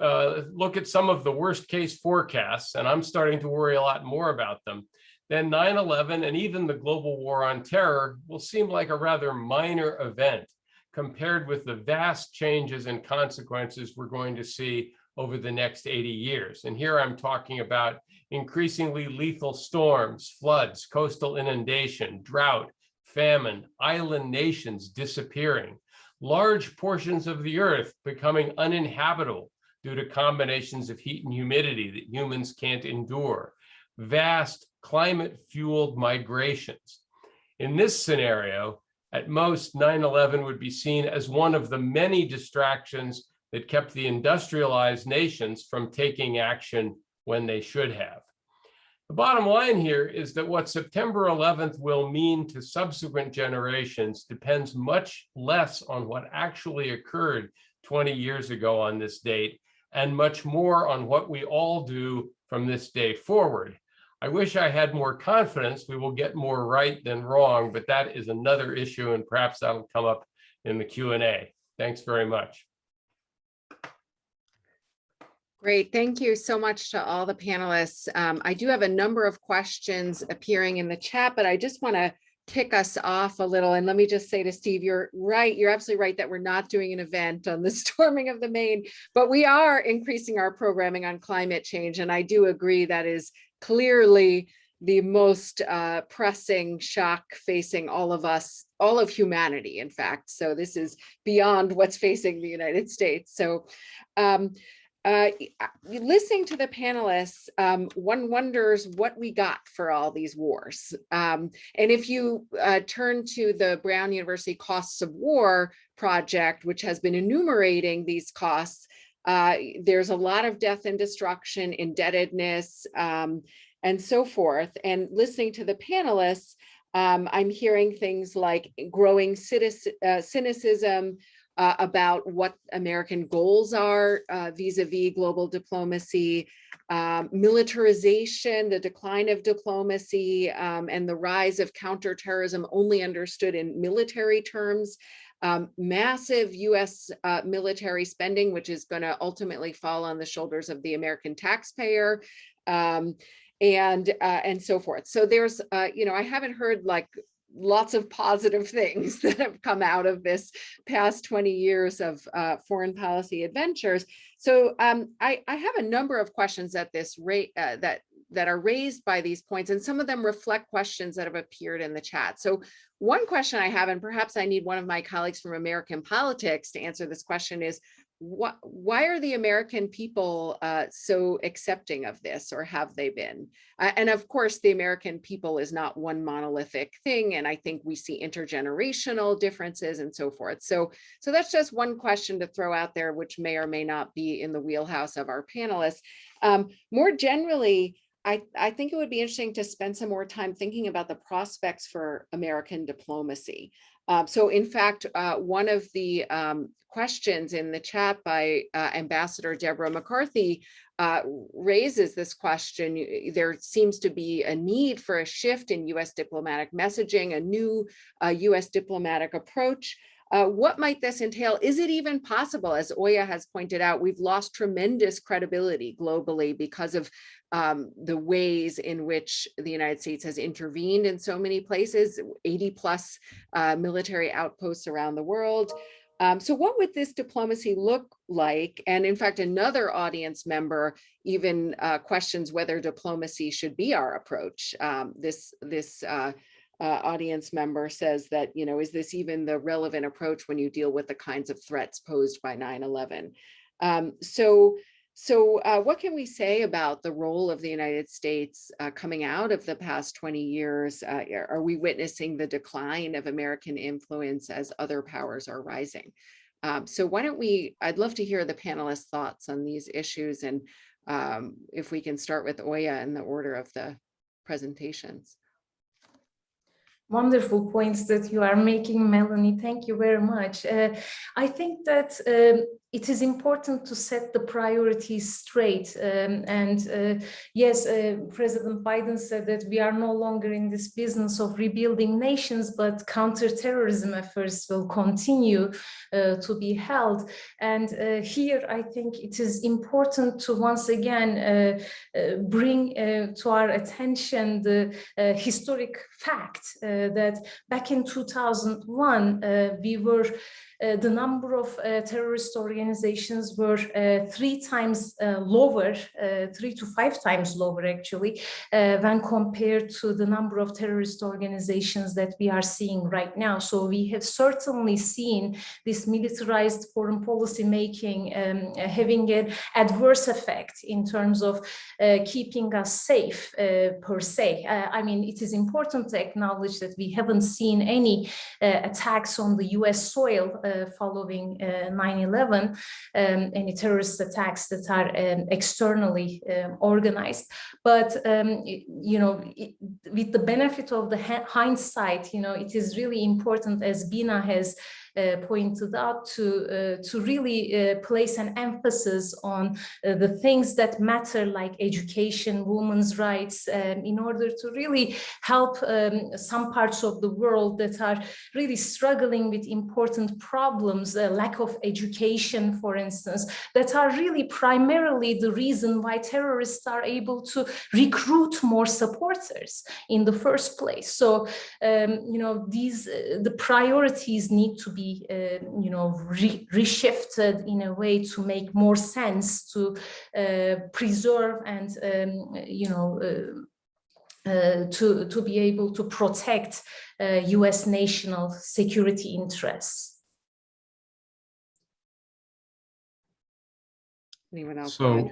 Speaker 5: look at some of the worst case forecasts, and I'm starting to worry a lot more about them, then 9/11 and even the global war on terror will seem like a rather minor event compared with the vast changes and consequences we're going to see over the next 80 years. And here I'm talking about increasingly lethal storms, floods, coastal inundation, drought, famine, island nations disappearing, large portions of the earth becoming uninhabitable due to combinations of heat and humidity that humans can't endure, vast climate-fueled migrations. In this scenario, at most, 9/11 would be seen as one of the many distractions that kept the industrialized nations from taking action when they should have. The bottom line here is that what September 11th will mean to subsequent generations depends much less on what actually occurred 20 years ago on this date, and much more on what we all do from this day forward. I wish I had more confidence we will get more right than wrong, but that is another issue, and perhaps that'll come up in the Q&A. Thanks very much.
Speaker 1: Great. Thank you so much to all the panelists. I do have a number of questions appearing in the chat, but I just want to kick us off a little. And let me just say to Steve, you're right. You're absolutely right that we're not doing an event on the storming of the Maine, but we are increasing our programming on climate change. And I do agree that is clearly the most pressing shock facing all of us, all of humanity, in fact. So this is beyond what's facing the United States. So listening to the panelists, one wonders what we got for all these wars. And if you turn to the Brown University Costs of War project, which has been enumerating these costs, there's a lot of death and destruction, indebtedness, and so forth. And listening to the panelists, I'm hearing things like growing cynicism about what American goals are vis-a-vis global diplomacy, militarization, the decline of diplomacy, and the rise of counterterrorism only understood in military terms, massive US military spending, which is going to ultimately fall on the shoulders of the American taxpayer, and so forth. So there's, I haven't heard like lots of positive things that have come out of this past 20 years of foreign policy adventures. So I have a number of questions at this rate that are raised by these points, and some of them reflect questions that have appeared in the chat. So one question I have, and perhaps I need one of my colleagues from American politics to answer this question, is why are the American people so accepting of this, or have they been? And of course, the American people is not one monolithic thing, and I think we see intergenerational differences and so forth. So that's just one question to throw out there, which may or may not be in the wheelhouse of our panelists. More generally, I think it would be interesting to spend some more time thinking about the prospects for American diplomacy. So in fact, one of the questions in the chat by Ambassador Deborah McCarthy raises this question. There seems to be a need for a shift in U.S. diplomatic messaging, a new U.S. diplomatic approach. What might this entail? Is it even possible? As Oya has pointed out, we've lost tremendous credibility globally because of the ways in which the United States has intervened in so many places, 80 plus military outposts around the world. So what would this diplomacy look like? And in fact, another audience member even questions whether diplomacy should be our approach. This audience member says that, is this even the relevant approach when you deal with the kinds of threats posed by 9/11? So what can we say about the role of the United States coming out of the past 20 years? Are we witnessing the decline of American influence as other powers are rising? So why don't I'd love to hear the panelists' thoughts on these issues, and if we can start with Oya in the order of the presentations.
Speaker 2: Wonderful points that you are making, Melani. Thank you very much. I think that it is important to set the priorities straight. Yes, President Biden said that we are no longer in this business of rebuilding nations, but counterterrorism efforts will continue to be held. And here, I think it is important to once again bring to our attention the historic fact that back in 2001, the number of terrorist organizations were 3 times lower, 3 to 5 times lower actually, when compared to the number of terrorist organizations that we are seeing right now. So we have certainly seen this militarized foreign policy making having an adverse effect in terms of keeping us safe per se. I mean, it is important to acknowledge that we haven't seen any attacks on the US soil following 9/11, any terrorist attacks that are externally organized. But, with the benefit of the hindsight, it is really important, as Bina has pointed out, to really place an emphasis on the things that matter, like education, women's rights, in order to really help some parts of the world that are really struggling with important problems, lack of education, for instance, that are really primarily the reason why terrorists are able to recruit more supporters in the first place. So, the priorities need to be reshifted in a way to make more sense, to preserve and to be able to protect US national security interests.
Speaker 1: Anyone else?
Speaker 3: So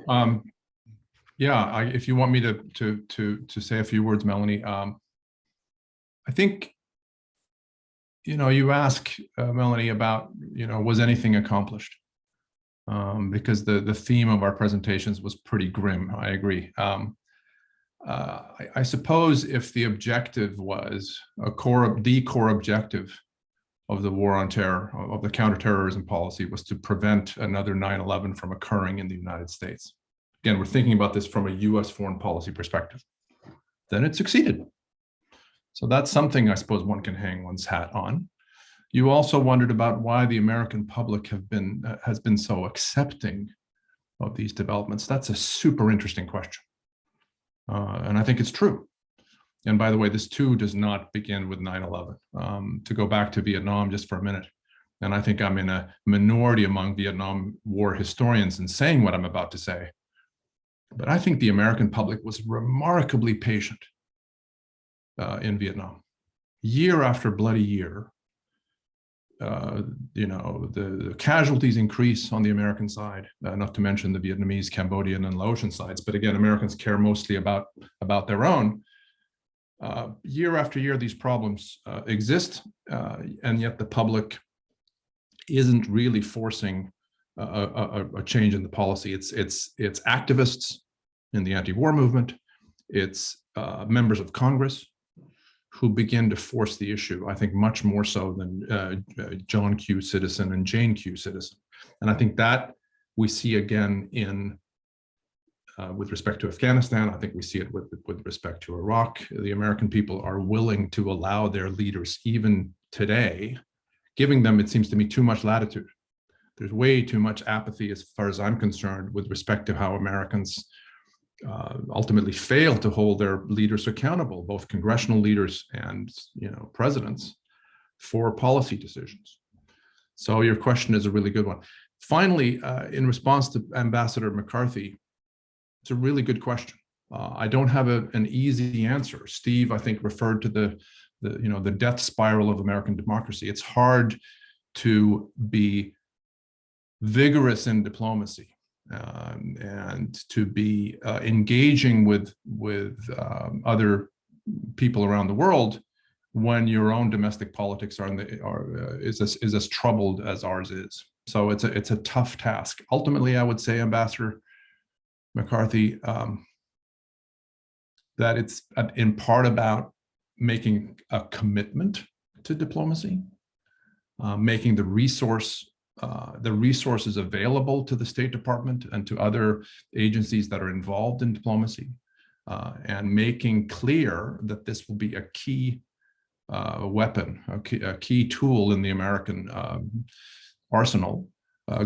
Speaker 3: yeah, if you want me to say a few words, Melani, I think, you ask Melani about, was anything accomplished? Because the theme of our presentations was pretty grim. I agree. I suppose if the objective was the core objective of the war on terror, of the counterterrorism policy, was to prevent another 9/11 from occurring in the United States. Again, we're thinking about this from a US foreign policy perspective. Then it succeeded. So that's something I suppose one can hang one's hat on. You also wondered about why the American public has been so accepting of these developments. That's a super interesting question. And I think it's true. And by the way, this too does not begin with 9/11. To go back to Vietnam just for a minute, and I think I'm in a minority among Vietnam War historians in saying what I'm about to say, but I think the American public was remarkably patient in Vietnam. Year after bloody year, the casualties increase on the American side, not to mention the Vietnamese, Cambodian, and Laotian sides. But again, Americans care mostly about their own. Year after year, these problems exist, and yet the public isn't really forcing a change in the policy. It's activists in the anti-war movement. It's members of Congress who begin to force the issue, I think much more so than John Q. Citizen and Jane Q. Citizen. And I think that we see again in with respect to Afghanistan. I think we see it with respect to Iraq. The American people are willing to allow their leaders, even today, giving them, it seems to me, too much latitude. There's way too much apathy, as far as I'm concerned, with respect to how Americans ultimately fail to hold their leaders accountable, both congressional leaders and presidents, for policy decisions. So your question is a really good one. Finally, in response to Ambassador McCarthy, it's a really good question. I don't have an easy answer. Steve, I think, referred to the death spiral of American democracy. It's hard to be vigorous in diplomacy and to be engaging with other people around the world when your own domestic politics is as troubled as ours is. So it's a tough task. Ultimately, I would say, Ambassador McCarthy, that it's in part about making a commitment to diplomacy, making the resources available to the State Department and to other agencies that are involved in diplomacy, and making clear that this will be a key weapon, a key tool in the American arsenal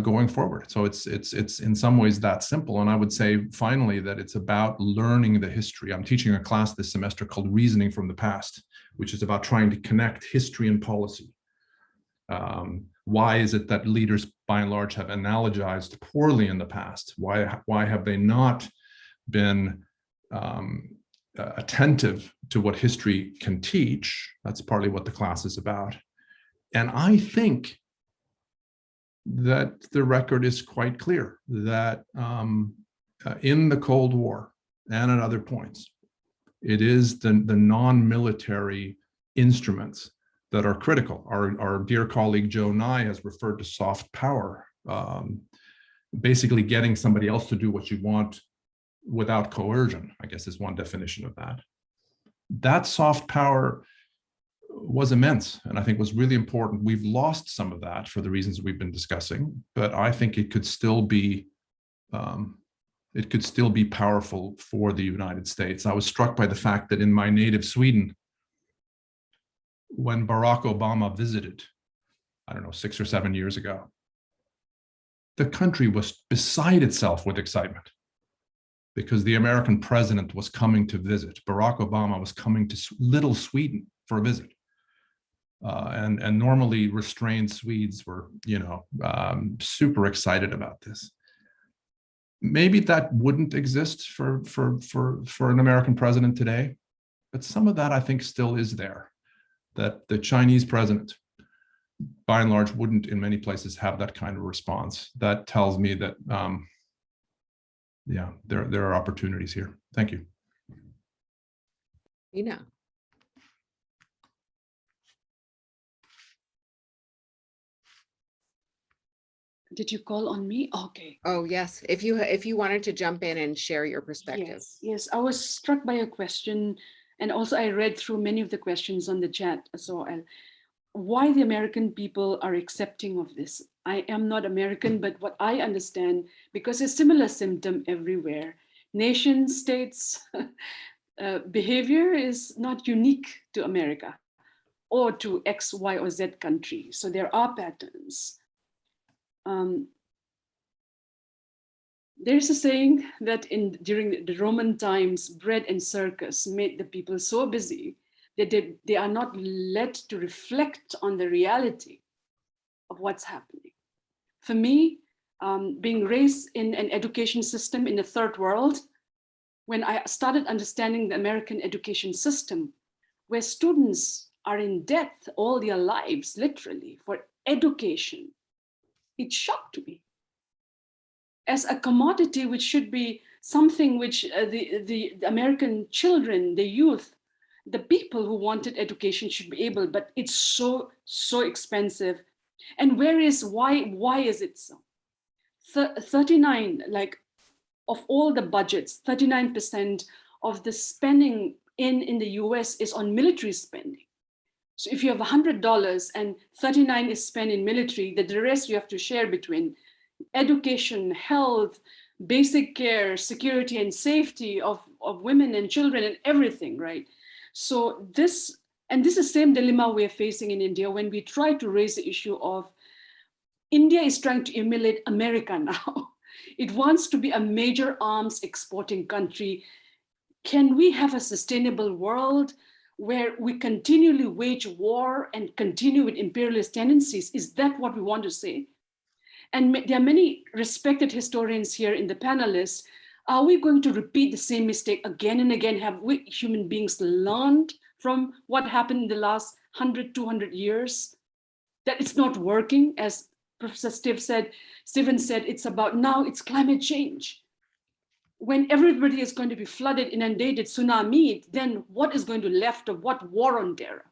Speaker 3: going forward. So it's in some ways that simple. And I would say finally that it's about learning the history. I'm teaching a class this semester called Reasoning from the Past, which is about trying to connect history and policy. Why is it that leaders, by and large, have analogized poorly in the past? Why have they not been attentive to what history can teach? That's partly what the class is about. And I think that the record is quite clear that in the Cold War and at other points, it is the non-military instruments that are critical. Our dear colleague Joe Nye has referred to soft power, basically getting somebody else to do what you want without coercion, I guess, is one definition of that. That soft power was immense, and I think was really important. We've lost some of that for the reasons we've been discussing, but I think it could still be powerful for the United States. I was struck by the fact that in my native Sweden, when Barack Obama visited, I don't know, 6 or 7 years ago, the country was beside itself with excitement because the American president was coming to visit. Barack Obama was coming to little Sweden for a visit. And normally restrained Swedes were, super excited about this. Maybe that wouldn't exist for an American president today, but some of that I think still is there. That the Chinese president, by and large, wouldn't in many places have that kind of response. That tells me that, there are opportunities here. Thank you.
Speaker 4: Did you call on me? Okay.
Speaker 1: Oh, yes. If you wanted to jump in and share your perspective.
Speaker 4: Yes. I was struck by a question, and also I read through many of the questions on the chat. So why the American people are accepting of this? I am not American, but what I understand, because a similar symptom everywhere, nation states behavior is not unique to America or to X, Y, or Z country. So there are patterns. There's a saying that during the Roman times, bread and circus made the people so busy that they are not led to reflect on the reality of what's happening. For me, being raised in an education system in the third world, when I started understanding the American education system, where students are in debt all their lives, literally, for education, it shocked me. As a commodity, which should be something which the American children, the youth, the people who wanted education should be able, but it's so expensive. And why is it so? 39, like, of all the budgets, 39% of the spending in the US is on military spending. So if you have $100 and 39 is spent in military, the rest you have to share between education, health, basic care, security and safety of women and children and everything, right? So this is the same dilemma we're facing in India when we try to raise the issue of India is trying to emulate America now. It wants to be a major arms exporting country. Can we have a sustainable world where we continually wage war and continue with imperialist tendencies? Is that what we want to say? And there are many respected historians here in the panelists. Are we going to repeat the same mistake again and again? Have we human beings learned from what happened in the last 100, 200 years? That it's not working, as Professor Stephen said, it's about now it's climate change. When everybody is going to be flooded, inundated, tsunami, then what is going to be left of what? War on terror.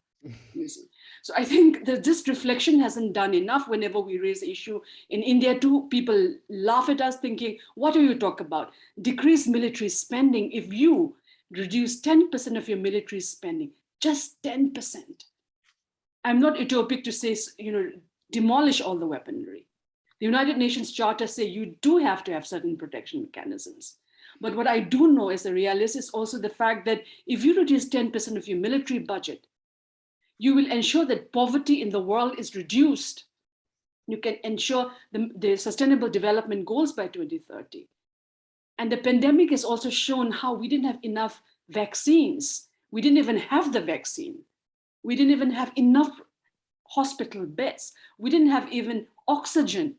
Speaker 4: You see? So I think that this reflection hasn't done enough. Whenever we raise the issue in India too, people laugh at us thinking, what do you talk about? Decrease military spending. If you reduce 10% of your military spending, just 10%. I'm not utopic to say, demolish all the weaponry. The United Nations Charter say you do have to have certain protection mechanisms. But what I do know as a realist is also the fact that if you reduce 10% of your military budget, you will ensure that poverty in the world is reduced. You can ensure the sustainable development goals by 2030. And the pandemic has also shown how we didn't have enough vaccines. We didn't even have the vaccine. We didn't even have enough hospital beds. We didn't have even oxygen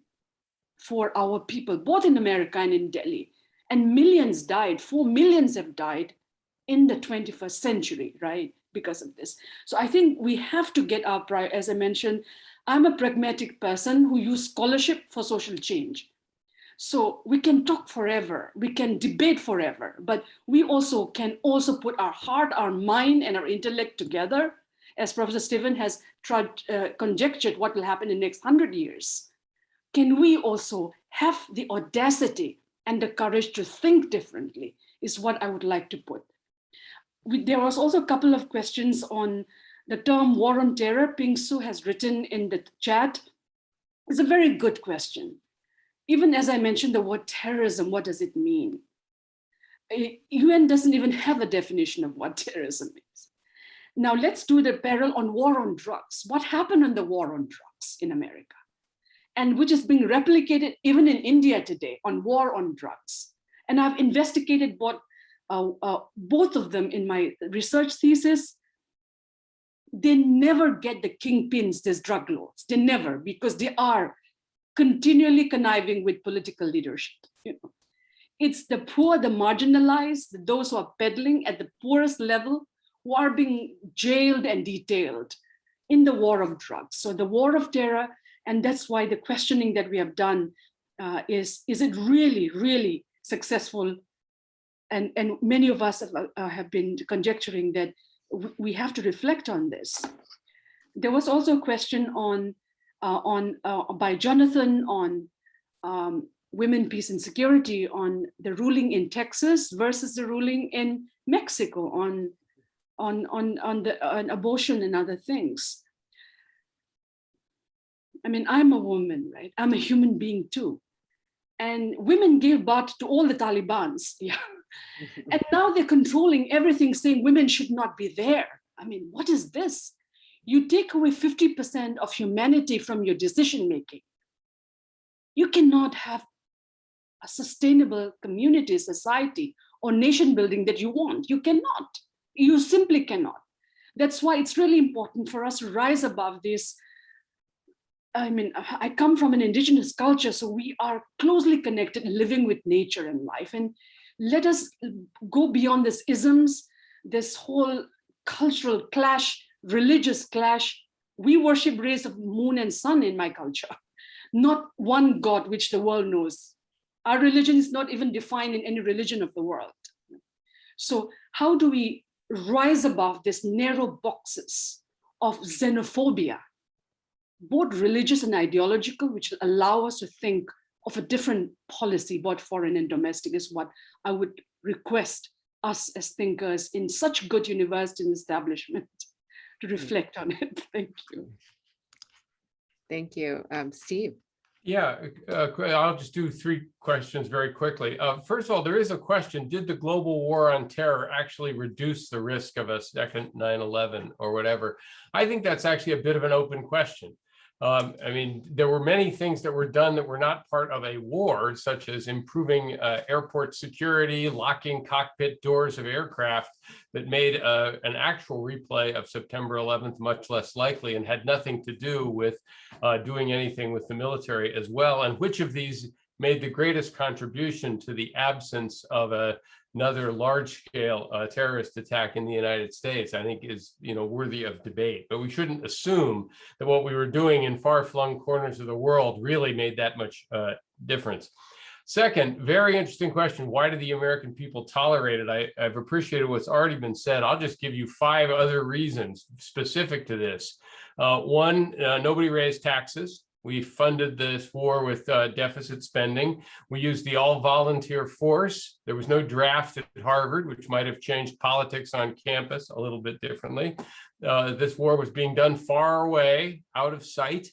Speaker 4: for our people, both in America and in Delhi. And millions died, 4 million have died in the 21st century, right? Because of this. So I think we have to get our pride. As I mentioned, I'm a pragmatic person who uses scholarship for social change. So we can talk forever, we can debate forever, but we also can put our heart, our mind, and our intellect together, as Professor Stephen has tried conjectured what will happen in the next 100 years. Can we also have the audacity and the courage to think differently, is what I would like to put. There was also a couple of questions on the term war on terror. Ping Su has written in the chat. It's a very good question. Even as I mentioned the word terrorism, what does it mean? UN doesn't even have a definition of what terrorism is. Now let's do the parallel on war on drugs. What happened on the war on drugs in America? And which is being replicated even in India today on war on drugs. And I've investigated both of them in my research thesis. They never get the kingpins, these drug lords. They never, because they are continually conniving with political leadership. It's the poor, the marginalized, those who are peddling at the poorest level, who are being jailed and detailed in the war of drugs. So the war of terror, and that's why the questioning that we have done is it really, really successful? And many of us have been conjecturing that we have to reflect on this. There was also a question by Jonathan on women, peace and security, on the ruling in Texas versus the ruling in Mexico on abortion and other things. I mean, I'm a woman, right? I'm a human being too. And women gave birth to all the Talibans, yeah. And now they're controlling everything, saying women should not be there. I mean, what is this? You take away 50% of humanity from your decision-making. You cannot have a sustainable community, society, or nation building that you want. You cannot. You simply cannot. That's why it's really important for us to rise above this. I mean, I come from an indigenous culture, so we are closely connected, living with nature and life. And let us go beyond these isms, this whole cultural clash, religious clash. We worship rays of moon and sun in my culture, not one God, which the world knows. Our religion is not even defined in any religion of the world. So how do we rise above these narrow boxes of xenophobia, both religious and ideological, which will allow us to think of a different policy, both foreign and domestic, is what I would request us as thinkers in such good university and establishment to reflect on it. Thank you.
Speaker 1: Thank you. Steve.
Speaker 5: Yeah, I'll just do 3 questions very quickly. First of all, there is a question: did the global war on terror actually reduce the risk of a second 9/11 or whatever? I think that's actually a bit of an open question. I mean, there were many things that were done that were not part of a war, such as improving airport security, locking cockpit doors of aircraft, that made an actual replay of September 11th much less likely, and had nothing to do with doing anything with the military as well. And which of these made the greatest contribution to the absence of another large-scale terrorist attack in the United States, I think is, worthy of debate. But we shouldn't assume that what we were doing in far-flung corners of the world really made that much difference. Second, very interesting question: why do the American people tolerate it? I've appreciated what's already been said. I'll just give you 5 other reasons specific to this. One, nobody raised taxes. We funded this war with deficit spending. We used the all-volunteer force. There was no draft at Harvard, which might have changed politics on campus a little bit differently. This war was being done far away, out of sight,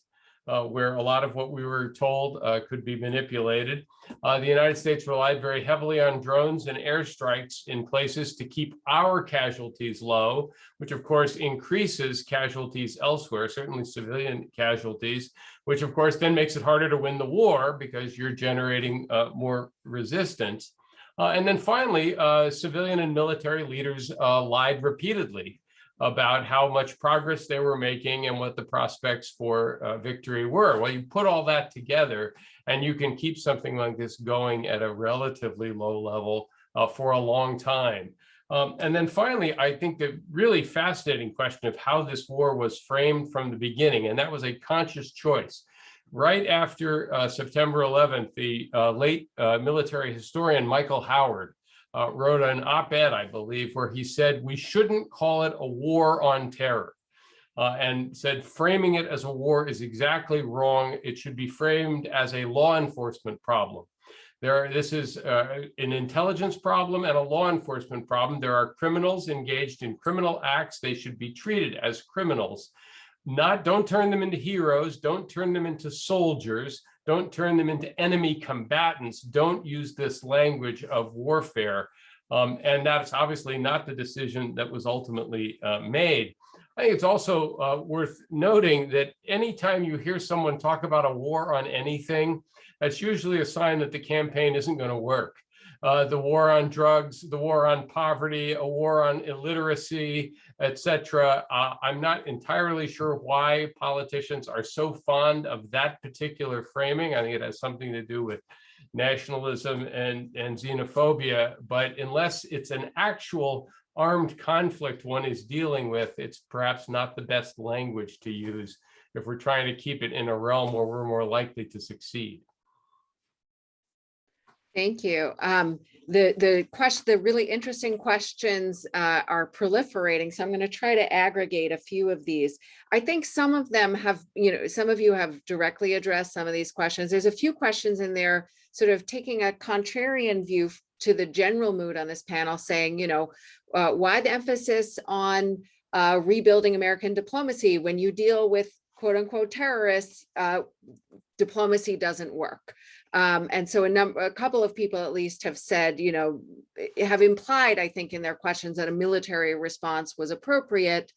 Speaker 5: where a lot of what we were told could be manipulated. The United States relied very heavily on drones and airstrikes in places to keep our casualties low, which of course increases casualties elsewhere, certainly civilian casualties, which of course then makes it harder to win the war because you're generating more resistance. And then finally, civilian and military leaders lied repeatedly about how much progress they were making and what the prospects for victory were. Well, you put all that together and you can keep something like this going at a relatively low level for a long time. And then finally, I think the really fascinating question of how this war was framed from the beginning, and that was a conscious choice. Right after September 11th, the late military historian Michael Howard wrote an op-ed, I believe, where he said we shouldn't call it a war on terror, and said framing it as a war is exactly wrong. It should be framed as a law enforcement problem. This is an intelligence problem and a law enforcement problem. There are criminals engaged in criminal acts. They should be treated as criminals. Don't turn them into heroes. Don't turn them into soldiers. Don't turn them into enemy combatants. Don't use this language of warfare. And that's obviously not the decision that was ultimately made. I think it's also worth noting that anytime you hear someone talk about a war on anything, that's usually a sign that the campaign isn't going to work. The war on drugs, the war on poverty, a war on illiteracy, etc. I'm not entirely sure why politicians are so fond of that particular framing. I think it has something to do with nationalism and xenophobia, but unless it's an actual armed conflict one is dealing with, it's perhaps not the best language to use if we're trying to keep it in a realm where we're more likely to
Speaker 1: Thank you. The really interesting questions are proliferating, so I'm going to try to aggregate a few of these. I think some of them have, some of you have directly addressed some of these questions. There's a few questions in there sort of taking a contrarian view to the general mood on this panel, saying, why the emphasis on rebuilding American diplomacy when you deal with quote unquote terrorists? Diplomacy doesn't work. And so a couple of people at least have said, have implied, I think, in their questions that a military response was appropriate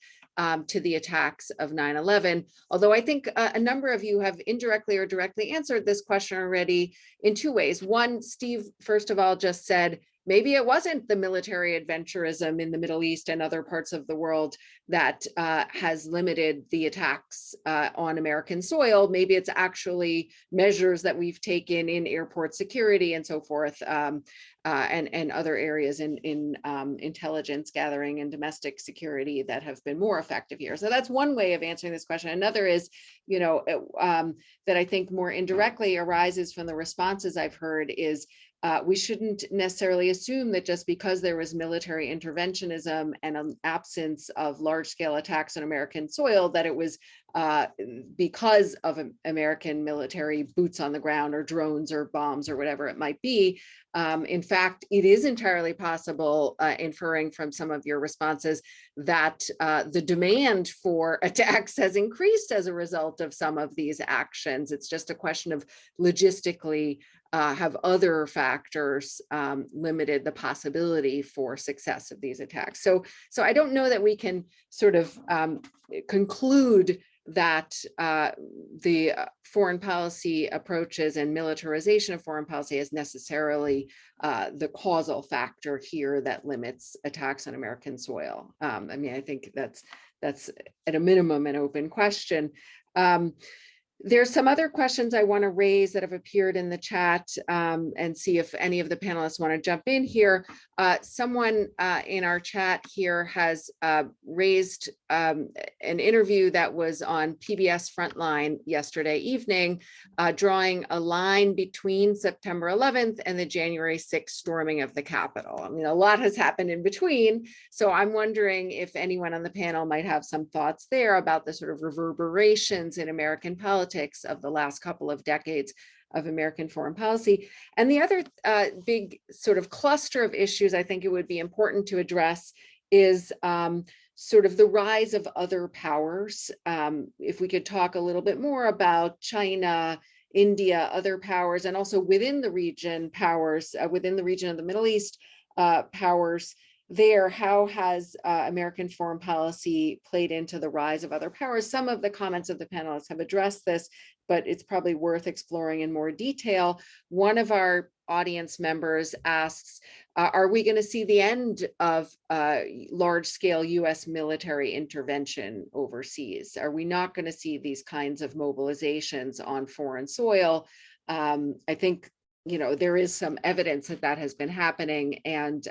Speaker 1: to the attacks of 9/11. Although I think a number of you have indirectly or directly answered this question already in 2 ways. One, Steve, first of all, just said, maybe it wasn't the military adventurism in the Middle East and other parts of the world that has limited the attacks on American soil. Maybe it's actually measures that we've taken in airport security and so forth, and other areas in intelligence gathering and domestic security that have been more effective here. So that's one way of answering this question. Another is, that I think more indirectly arises from the responses I've heard is, we shouldn't necessarily assume that just because there was military interventionism and an absence of large-scale attacks on American soil, that it was because of American military boots on the ground or drones or bombs or whatever it might be. In fact, it is entirely possible, inferring from some of your responses, that the demand for attacks has increased as a result of some of these actions. It's just a question of logistically, have other factors limited the possibility for success of these attacks. So I don't know that we can sort of conclude that the foreign policy approaches and militarization of foreign policy is necessarily the causal factor here that limits attacks on American soil. I mean, I think that's at a minimum an open question. There's some other questions I want to raise that have appeared in the chat, and see if any of the panelists want to jump in here. Someone in our chat here has raised an interview that was on PBS Frontline yesterday evening, drawing a line between September 11th and the January 6th storming of the Capitol. I mean, a lot has happened in between, so I'm wondering if anyone on the panel might have some thoughts there about the sort of reverberations in American politics of the last couple of decades of American foreign policy. And the other big sort of cluster of issues I think it would be important to address is sort of the rise of other powers. If we could talk a little bit more about China, India, other powers, and also within the region powers, within the region of the Middle East powers there, how has American foreign policy played into the rise of other powers? Some of the comments of the panelists have addressed this, but it's probably worth exploring in more detail. One of our audience members asks, are we going to see the end of large-scale US military intervention overseas? Are we not going to see these kinds of mobilizations on foreign soil? I think, you know, there is some evidence that that has been happening, and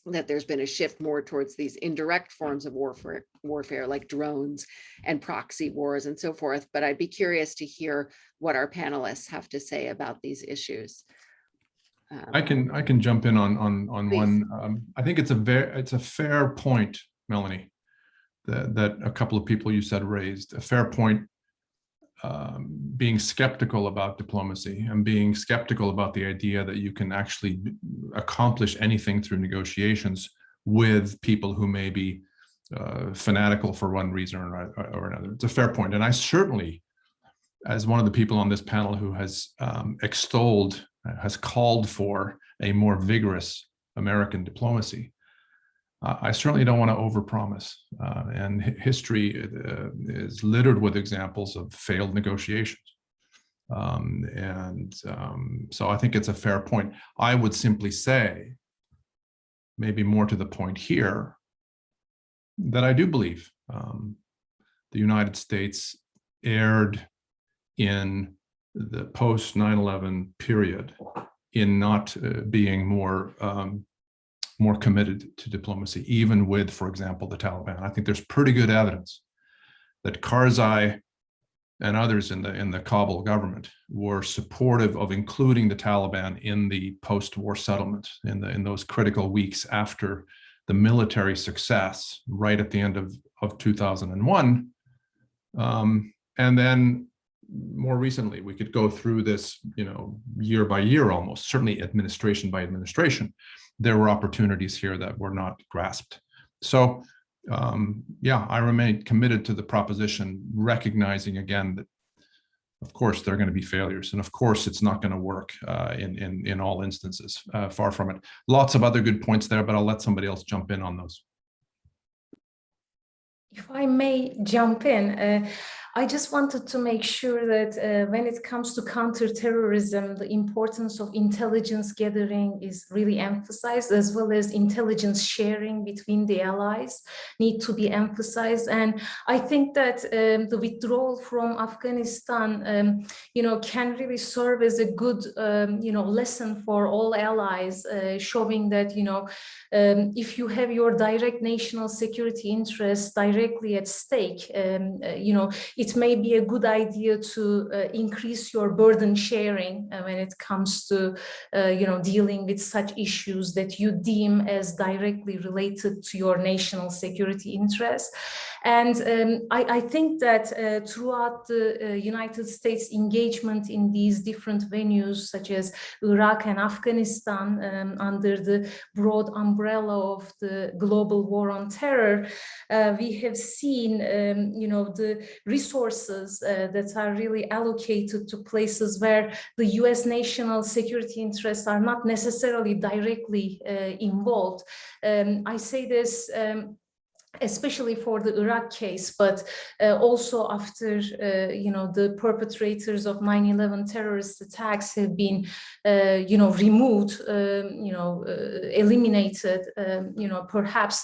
Speaker 1: that there's been a shift more towards these indirect forms of warfare like drones and proxy wars and so forth. But I'd be curious to hear what our panelists have to say about these issues.
Speaker 3: I can jump in on
Speaker 1: please.
Speaker 3: one. I think it's a fair point, Melanie, that a couple of people you said raised. A fair point, being skeptical about diplomacy and being skeptical about the idea that you can actually accomplish anything through negotiations with people who may be fanatical for one reason or another. It's a fair point. And I certainly, as one of the people on this panel who has has called for a more vigorous American diplomacy, I certainly don't want to overpromise, and history is littered with examples of failed negotiations. So I think it's a fair point. I would simply say, maybe more to the point here, that I do believe the United States erred in the post 9/11 period in not being more committed to diplomacy, even with, for example, the Taliban. I think there's pretty good evidence that Karzai and others in the Kabul government were supportive of including the Taliban in the post-war settlement in those critical weeks after the military success right at the end of 2001. And then more recently, we could go through this, you know, year by year almost, certainly administration by administration. There were opportunities here that were not grasped. So yeah, I remain committed to the proposition, recognizing again that, of course, there are going to be failures. And of course, it's not going to work in all instances, far from it. Lots of other good points there, but I'll let somebody else jump in on those.
Speaker 2: If I may jump in, I just wanted to make sure that when it comes to counterterrorism, the importance of intelligence gathering is really emphasized, as well as intelligence sharing between the allies need to be emphasized. And I think that the withdrawal from Afghanistan, you know, can really serve as a good, you know, lesson for all allies, showing that, you know, if you have your direct national security interests directly at stake, you know, it may be a good idea to increase your burden sharing when it comes to dealing with such issues that you deem as directly related to your national security interests. And I think that throughout the United States engagement in these different venues, such as Iraq and Afghanistan, under the broad umbrella of the global war on terror, we have seen, the resources that are really allocated to places where the US national security interests are not necessarily directly involved. I say this especially for the Iraq case, but also after, the perpetrators of 9/11 terrorist attacks have been, removed, eliminated, perhaps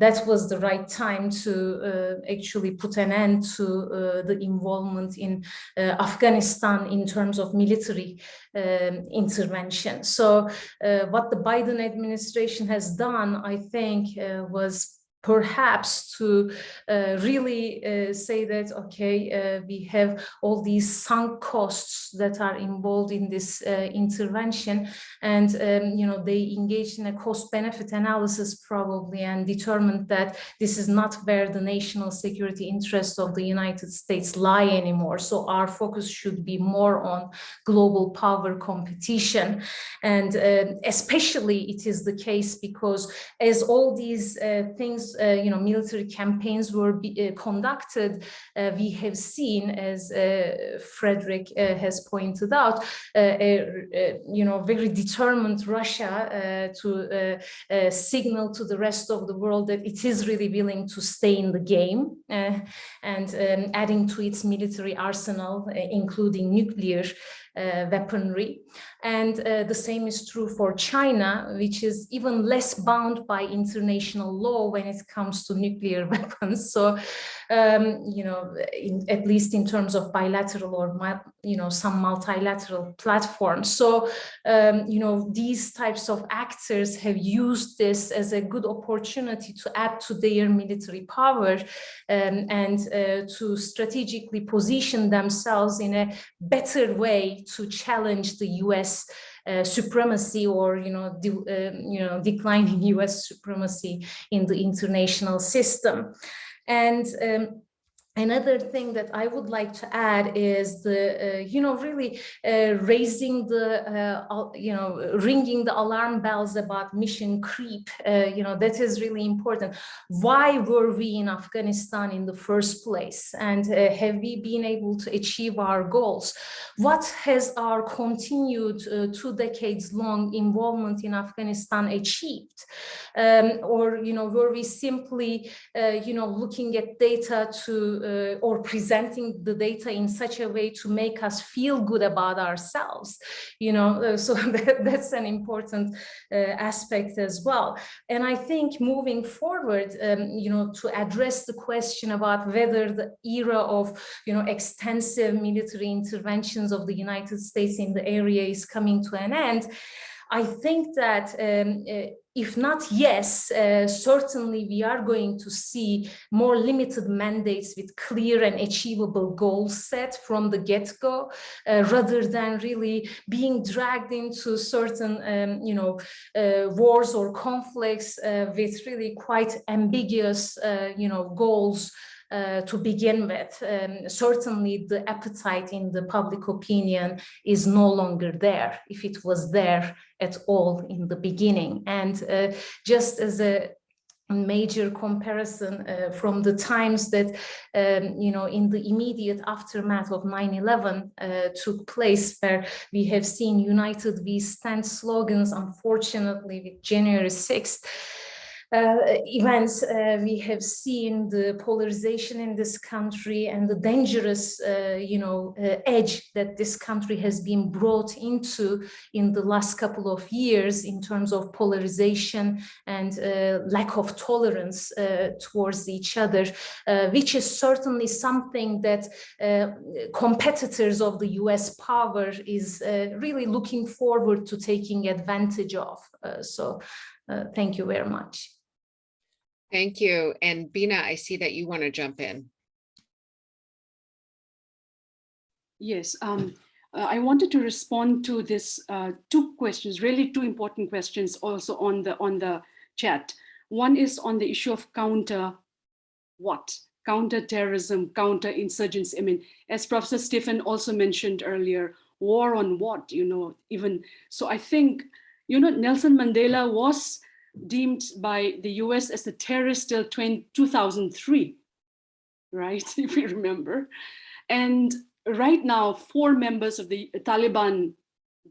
Speaker 2: that was the right time to actually put an end to the involvement in Afghanistan in terms of military intervention. So what the Biden administration has done, I think, was perhaps to really say that, okay, we have all these sunk costs that are involved in this intervention, and they engaged in a cost-benefit analysis probably and determined that this is not where the national security interests of the United States lie anymore. So our focus should be more on global power competition, and especially it is the case because as all these things, military campaigns were conducted, we have seen, as Fredrik has pointed out, very determined Russia to signal to the rest of the world that it is really willing to stay in the game, and adding to its military arsenal, including nuclear weaponry. And the same is true for China, which is even less bound by international law when it comes to nuclear weapons. So, at least in terms of bilateral or, some multilateral platforms. So, these types of actors have used this as a good opportunity to add to their military power, and to strategically position themselves in a better way to challenge the US supremacy, or declining US supremacy in the international system. And another thing that I would like to add is the, really raising the, ringing the alarm bells about mission creep. That is really important. Why were we in Afghanistan in the first place? And have we been able to achieve our goals? What has our continued 2 decades long involvement in Afghanistan achieved? Or, were we simply, looking at data to or presenting the data in such a way to make us feel good about ourselves, so that's an important aspect as well. And I think moving forward, to address the question about whether the era of, extensive military interventions of the United States in the area is coming to an end, I think that if not yes, certainly we are going to see more limited mandates with clear and achievable goals set from the get-go, rather than really being dragged into certain, wars or conflicts with really quite ambiguous, goals to begin with. Certainly the appetite in the public opinion is no longer there, if it was there at all in the beginning. And just as a major comparison from the times that, in the immediate aftermath of 9/11 took place, where we have seen United We Stand slogans, unfortunately, with January 6th, events, we have seen the polarization in this country and the dangerous, edge that this country has been brought into in the last couple of years in terms of polarization and lack of tolerance towards each other, which is certainly something that competitors of the US power is really looking forward to taking advantage of. So thank you very much.
Speaker 1: Thank you. And Bina, I see that you want to jump in.
Speaker 4: Yes, I wanted to respond to this two questions, really two important questions also on the chat. One is on the issue of counter-terrorism, counter-insurgency. I mean, as Professor Stephen also mentioned earlier, war on what, even, so I think, Nelson Mandela was deemed by the US as a terrorist till 2003, right, if we remember. And right now, 4 members of the Taliban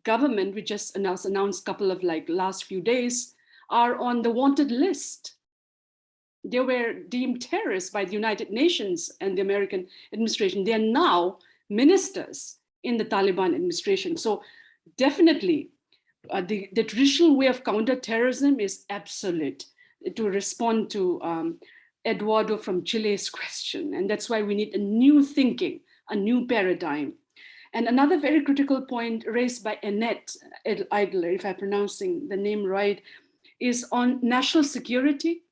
Speaker 4: government, we just announced a couple of last few days, are on the wanted list. They were deemed terrorists by the United Nations and the American administration. They are now ministers in the Taliban administration. So definitely, the traditional way of counterterrorism is obsolete, to respond to Eduardo from Chile's question. And that's why we need a new thinking, a new paradigm. And another very critical point raised by Annette Idler, if I'm pronouncing the name right, is on national security,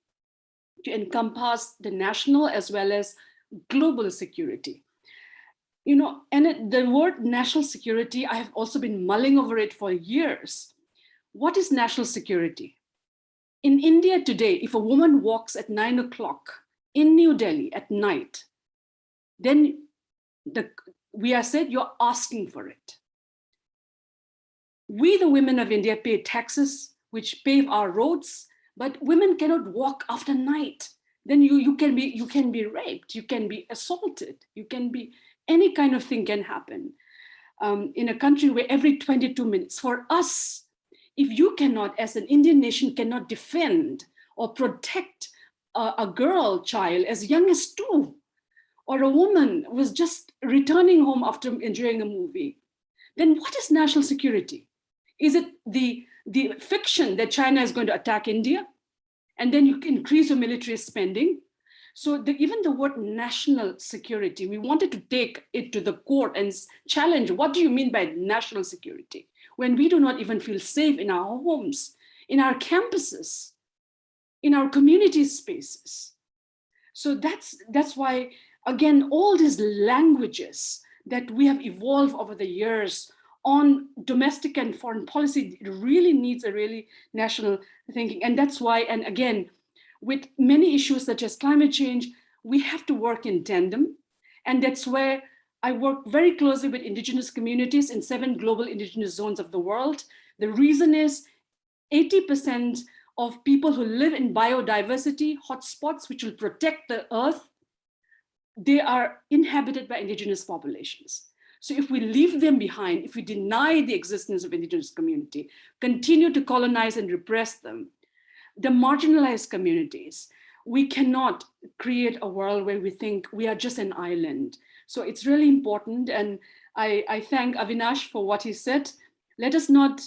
Speaker 4: to encompass the national as well as global security. And the word national security, I have also been mulling over it for years. What is national security? In India today, if a woman walks at 9 o'clock in New Delhi at night, then we are said you're asking for it. We, the women of India, pay taxes, which pave our roads, but women cannot walk after night. Then you can be raped, you can be assaulted, any kind of thing can happen. In a country where every 22 minutes, for us, if you cannot, as an Indian nation, cannot defend or protect a girl child as young as 2, or a woman who was just returning home after enjoying a movie, then what is national security? Is it the fiction that China is going to attack India, and then you increase your military spending? So even the word national security, we wanted to take it to the court and challenge, what do you mean by national security? When we do not even feel safe in our homes, in our campuses, in our community spaces. So that's why, again, all these languages that we have evolved over the years on domestic and foreign policy, it really needs a really national thinking. And that's why, and again, with many issues such as climate change, we have to work in tandem. And that's where I work very closely with indigenous communities in 7 global indigenous zones of the world. The reason is 80% of people who live in biodiversity hotspots, which will protect the earth, they are inhabited by indigenous populations. So if we leave them behind, if we deny the existence of indigenous community, continue to colonize and repress them, the marginalized communities, we cannot create a world where we think we are just an island. So it's really important. And I thank Avinash for what he said. Let us not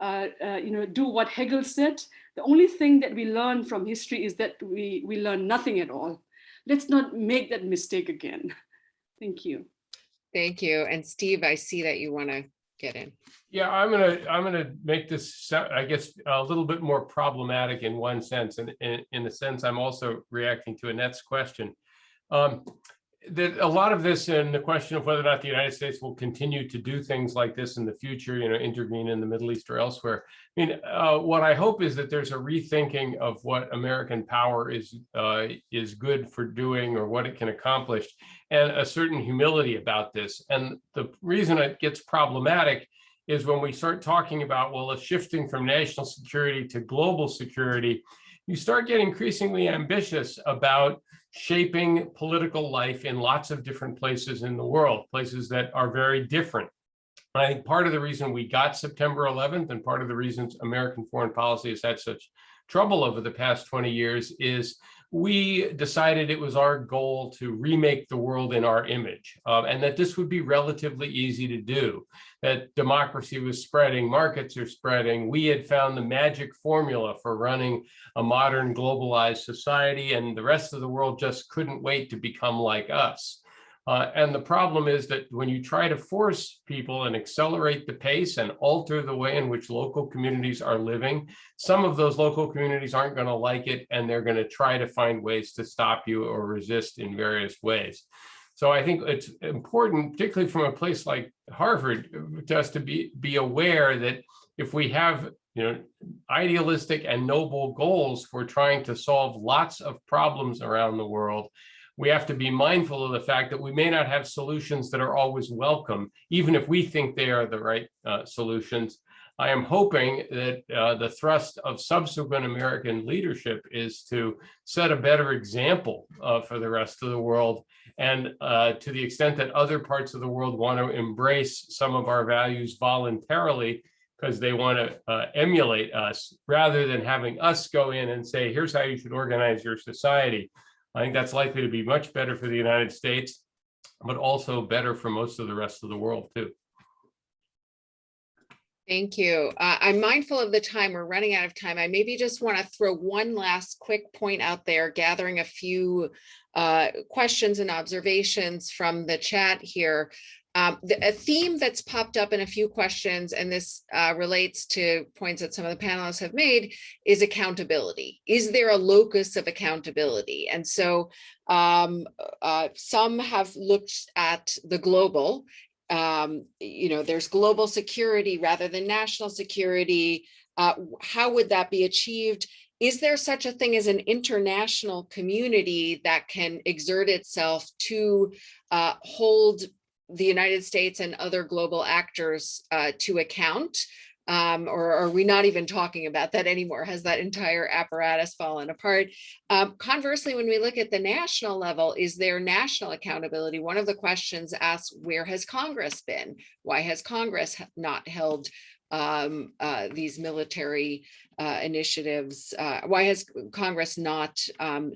Speaker 4: do what Hegel said. The only thing that we learn from history is that we learn nothing at all. Let's not make that mistake again. Thank you.
Speaker 1: Thank you. And Steve, I see that you want to get in.
Speaker 5: Yeah, I'm gonna make this, I guess, a little bit more problematic in one sense, and in the sense I'm also reacting to Annette's question. That a lot of this, and the question of whether or not the United States will continue to do things like this in the future, intervene in the Middle East or elsewhere. I mean, what I hope is that there's a rethinking of what American power is good for doing or what it can accomplish, and a certain humility about this. And the reason it gets problematic is when we start talking about, well, a shifting from national security to global security, you start getting increasingly ambitious about shaping political life in lots of different places in the world, places that are very different. And I think part of the reason we got September 11th and part of the reasons American foreign policy has had such trouble over the past 20 years is we decided it was our goal to remake the world in our image, and that this would be relatively easy to do, that democracy was spreading, markets are spreading. We had found the magic formula for running a modern globalized society, and the rest of the world just couldn't wait to become like us. And the problem is that when you try to force people and accelerate the pace and alter the way in which local communities are living, some of those local communities aren't going to like it, and they're going to try to find ways to stop you or resist in various ways. So I think it's important, particularly from a place like Harvard, just to be aware that if we have idealistic and noble goals for trying to solve lots of problems around the world, we have to be mindful of the fact that we may not have solutions that are always welcome, even if we think they are the right solutions. I am hoping that the thrust of subsequent American leadership is to set a better example for the rest of the world. And to the extent that other parts of the world want to embrace some of our values voluntarily because they want to emulate us, rather than having us go in and say, here's how you should organize your society. I think that's likely to be much better for the United States, but also better for most of the rest of the world too.
Speaker 1: Thank you. I'm mindful of the time. We're running out of time. I maybe just want to throw one last quick point out there, gathering a few questions and observations from the chat here. A theme that's popped up in a few questions, and this relates to points that some of the panelists have made, is accountability. Is there a locus of accountability? And so some have looked at the global. There's global security rather than national security. How would that be achieved? Is there such a thing as an international community that can exert itself to hold the United States and other global actors to account? Or are we not even talking about that anymore? Has that entire apparatus fallen apart? Conversely, when we look at the national level, is there national accountability? One of the questions asks, where has Congress been? Why has Congress not held these military initiatives? Why has Congress not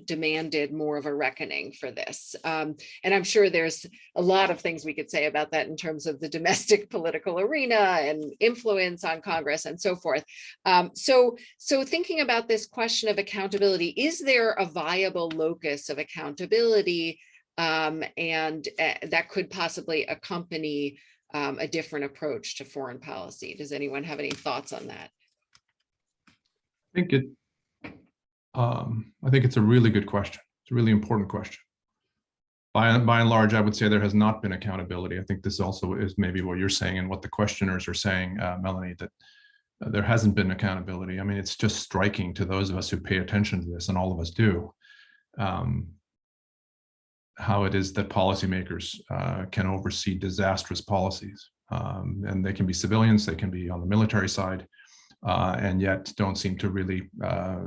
Speaker 1: demanded more of a reckoning for this? And I'm sure there's a lot of things we could say about that in terms of the domestic political arena and influence on Congress and so forth. So thinking about this question of accountability, is there a viable locus of accountability and that could possibly accompany a different approach to foreign policy? Does anyone have any thoughts on that?
Speaker 3: I think it's a really good question. It's a really important question. By and large, I would say there has not been accountability. I think this also is maybe what you're saying and what the questioners are saying, Melani, that there hasn't been accountability. I mean, it's just striking to those of us who pay attention to this, and all of us do, how it is that policymakers can oversee disastrous policies. And they can be civilians, they can be on the military side, and yet don't seem to really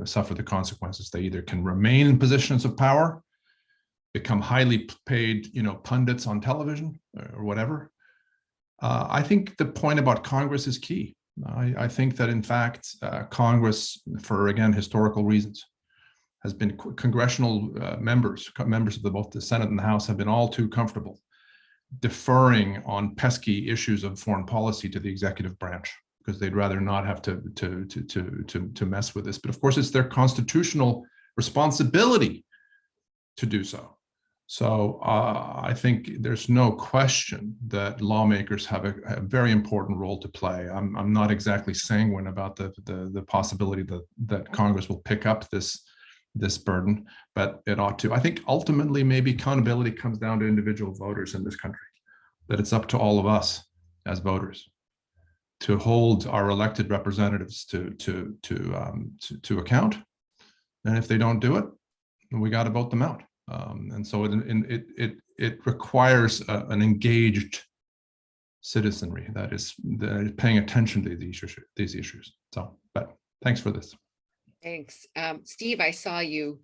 Speaker 3: suffer the consequences. They either can remain in positions of power, become highly paid, pundits on television or whatever. I think the point about Congress is key. I think that in fact, Congress, for again, historical reasons, has been congressional members of both the Senate and the House have been all too comfortable deferring on pesky issues of foreign policy to the executive branch, because they'd rather not have to mess with this. But of course, it's their constitutional responsibility to do so. So I think there's no question that lawmakers have a very important role to play. I'm not exactly sanguine about the possibility that Congress will pick up this burden, but it ought to. I think ultimately maybe accountability comes down to individual voters in this country, that it's up to all of us as voters to hold our elected representatives to account. And if they don't do it, we got to vote them out. And so it requires an engaged citizenry that is paying attention to these issues. So, but thanks for this.
Speaker 1: Thanks. Steve, I saw you.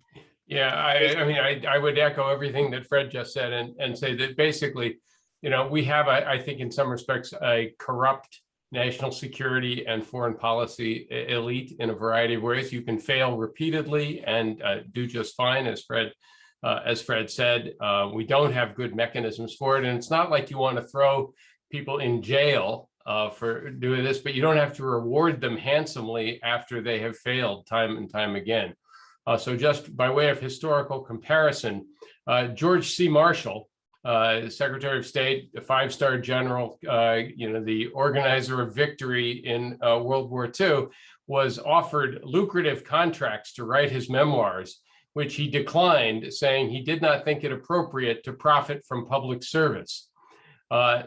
Speaker 5: Yeah, I would echo everything that Fred just said and say that basically, we have, I think in some respects, a corrupt national security and foreign policy elite in a variety of ways. You can fail repeatedly and do just fine, as Fred said. We don't have good mechanisms for it. And it's not like you want to throw people in jail for doing this, but you don't have to reward them handsomely after they have failed time and time again. So just by way of historical comparison, George C. Marshall, Secretary of State, a five-star general, the organizer of victory in World War II, was offered lucrative contracts to write his memoirs which he declined, saying he did not think it appropriate to profit from public service.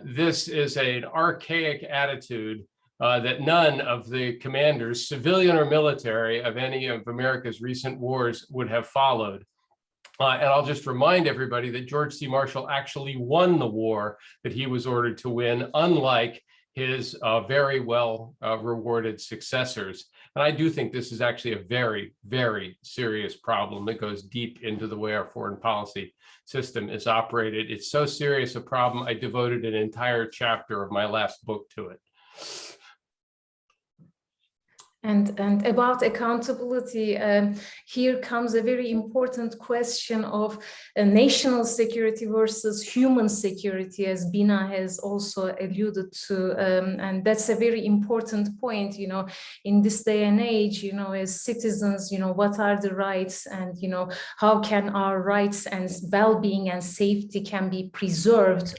Speaker 5: This is an archaic attitude that none of the commanders, civilian or military, of any of America's recent wars would have followed. And I'll just remind everybody that George C. Marshall actually won the war that he was ordered to win, unlike his very well rewarded successors. And I do think this is actually a very, very serious problem that goes deep into the way our foreign policy system is operated. It's so serious a problem, I devoted an entire chapter of my last book to it.
Speaker 2: And about accountability, here comes a very important question of national security versus human security, as Bina has also alluded to. And that's a very important point, you know, in this day and age, you know, as citizens, you know, what are the rights, and, you know, how can our rights and well-being and safety can be preserved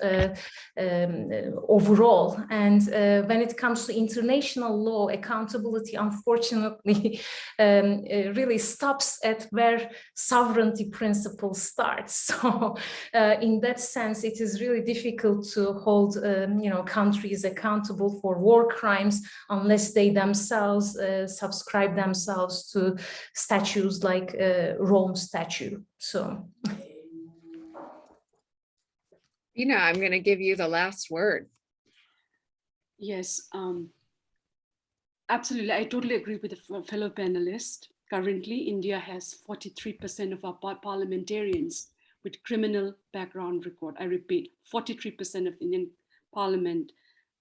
Speaker 2: overall. And when it comes to international law, accountability, unfortunately, really stops at where sovereignty principle starts. So in that sense, it is really difficult to hold you know, countries accountable for war crimes unless they themselves subscribe themselves to statutes like Rome Statute. So
Speaker 1: Bina, I'm going to give you the last word.
Speaker 4: Yes, absolutely. I totally agree with the fellow panelist. Currently, India has 43% of our parliamentarians with criminal background record. I repeat, 43% of Indian Parliament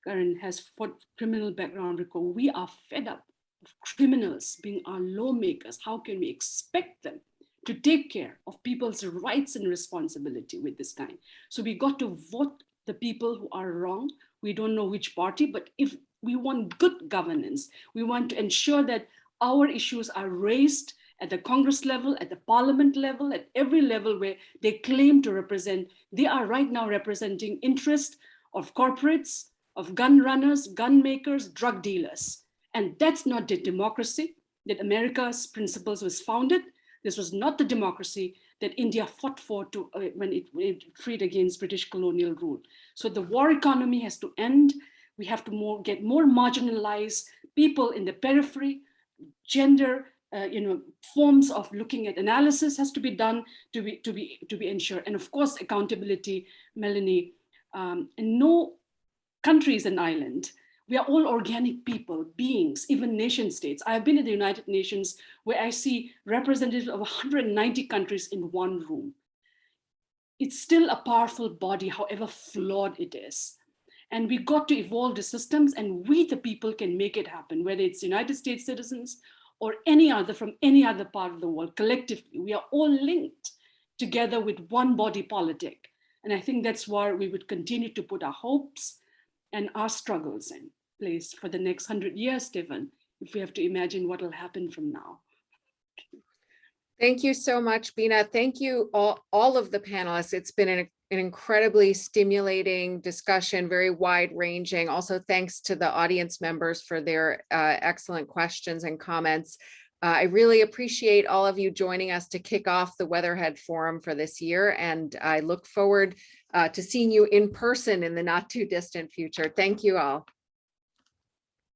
Speaker 4: current has criminal background record. We are fed up of criminals being our lawmakers. How can we expect them to take care of people's rights and responsibility with this kind? So we got to vote the people who are wrong. We don't know which party, but if we want good governance, we want to ensure that our issues are raised at the Congress level, at the Parliament level, at every level where they claim to represent. They are right now representing interests of corporates, of gun runners, gun makers, drug dealers. And that's not the democracy that America's principles was founded. This was not the democracy that India fought for when it freed against British colonial rule. So the war economy has to end. We have to get more marginalized people in the periphery. Gender, forms of looking at analysis has to be done to be ensured, and of course accountability. Melani, in no country is an island. We are all organic people, beings, even nation states. I have been in the United Nations where I see representatives of 190 countries in one room. It's still a powerful body, however flawed it is. And we got to evolve the systems, and we, the people, can make it happen, whether it's United States citizens or any other from any other part of the world. Collectively, we are all linked together with one body politic. And I think that's where we would continue to put our hopes and our struggles in place for the next 100 years, Stephen, if we have to imagine what will happen from now.
Speaker 1: Thank you so much, Bina. Thank you all of the panelists. It's been an incredibly stimulating discussion, very wide ranging. Also, thanks to the audience members for their excellent questions and comments. I really appreciate all of you joining us to kick off the Weatherhead Forum for this year, and I look forward to seeing you in person in the not too distant future. Thank you all.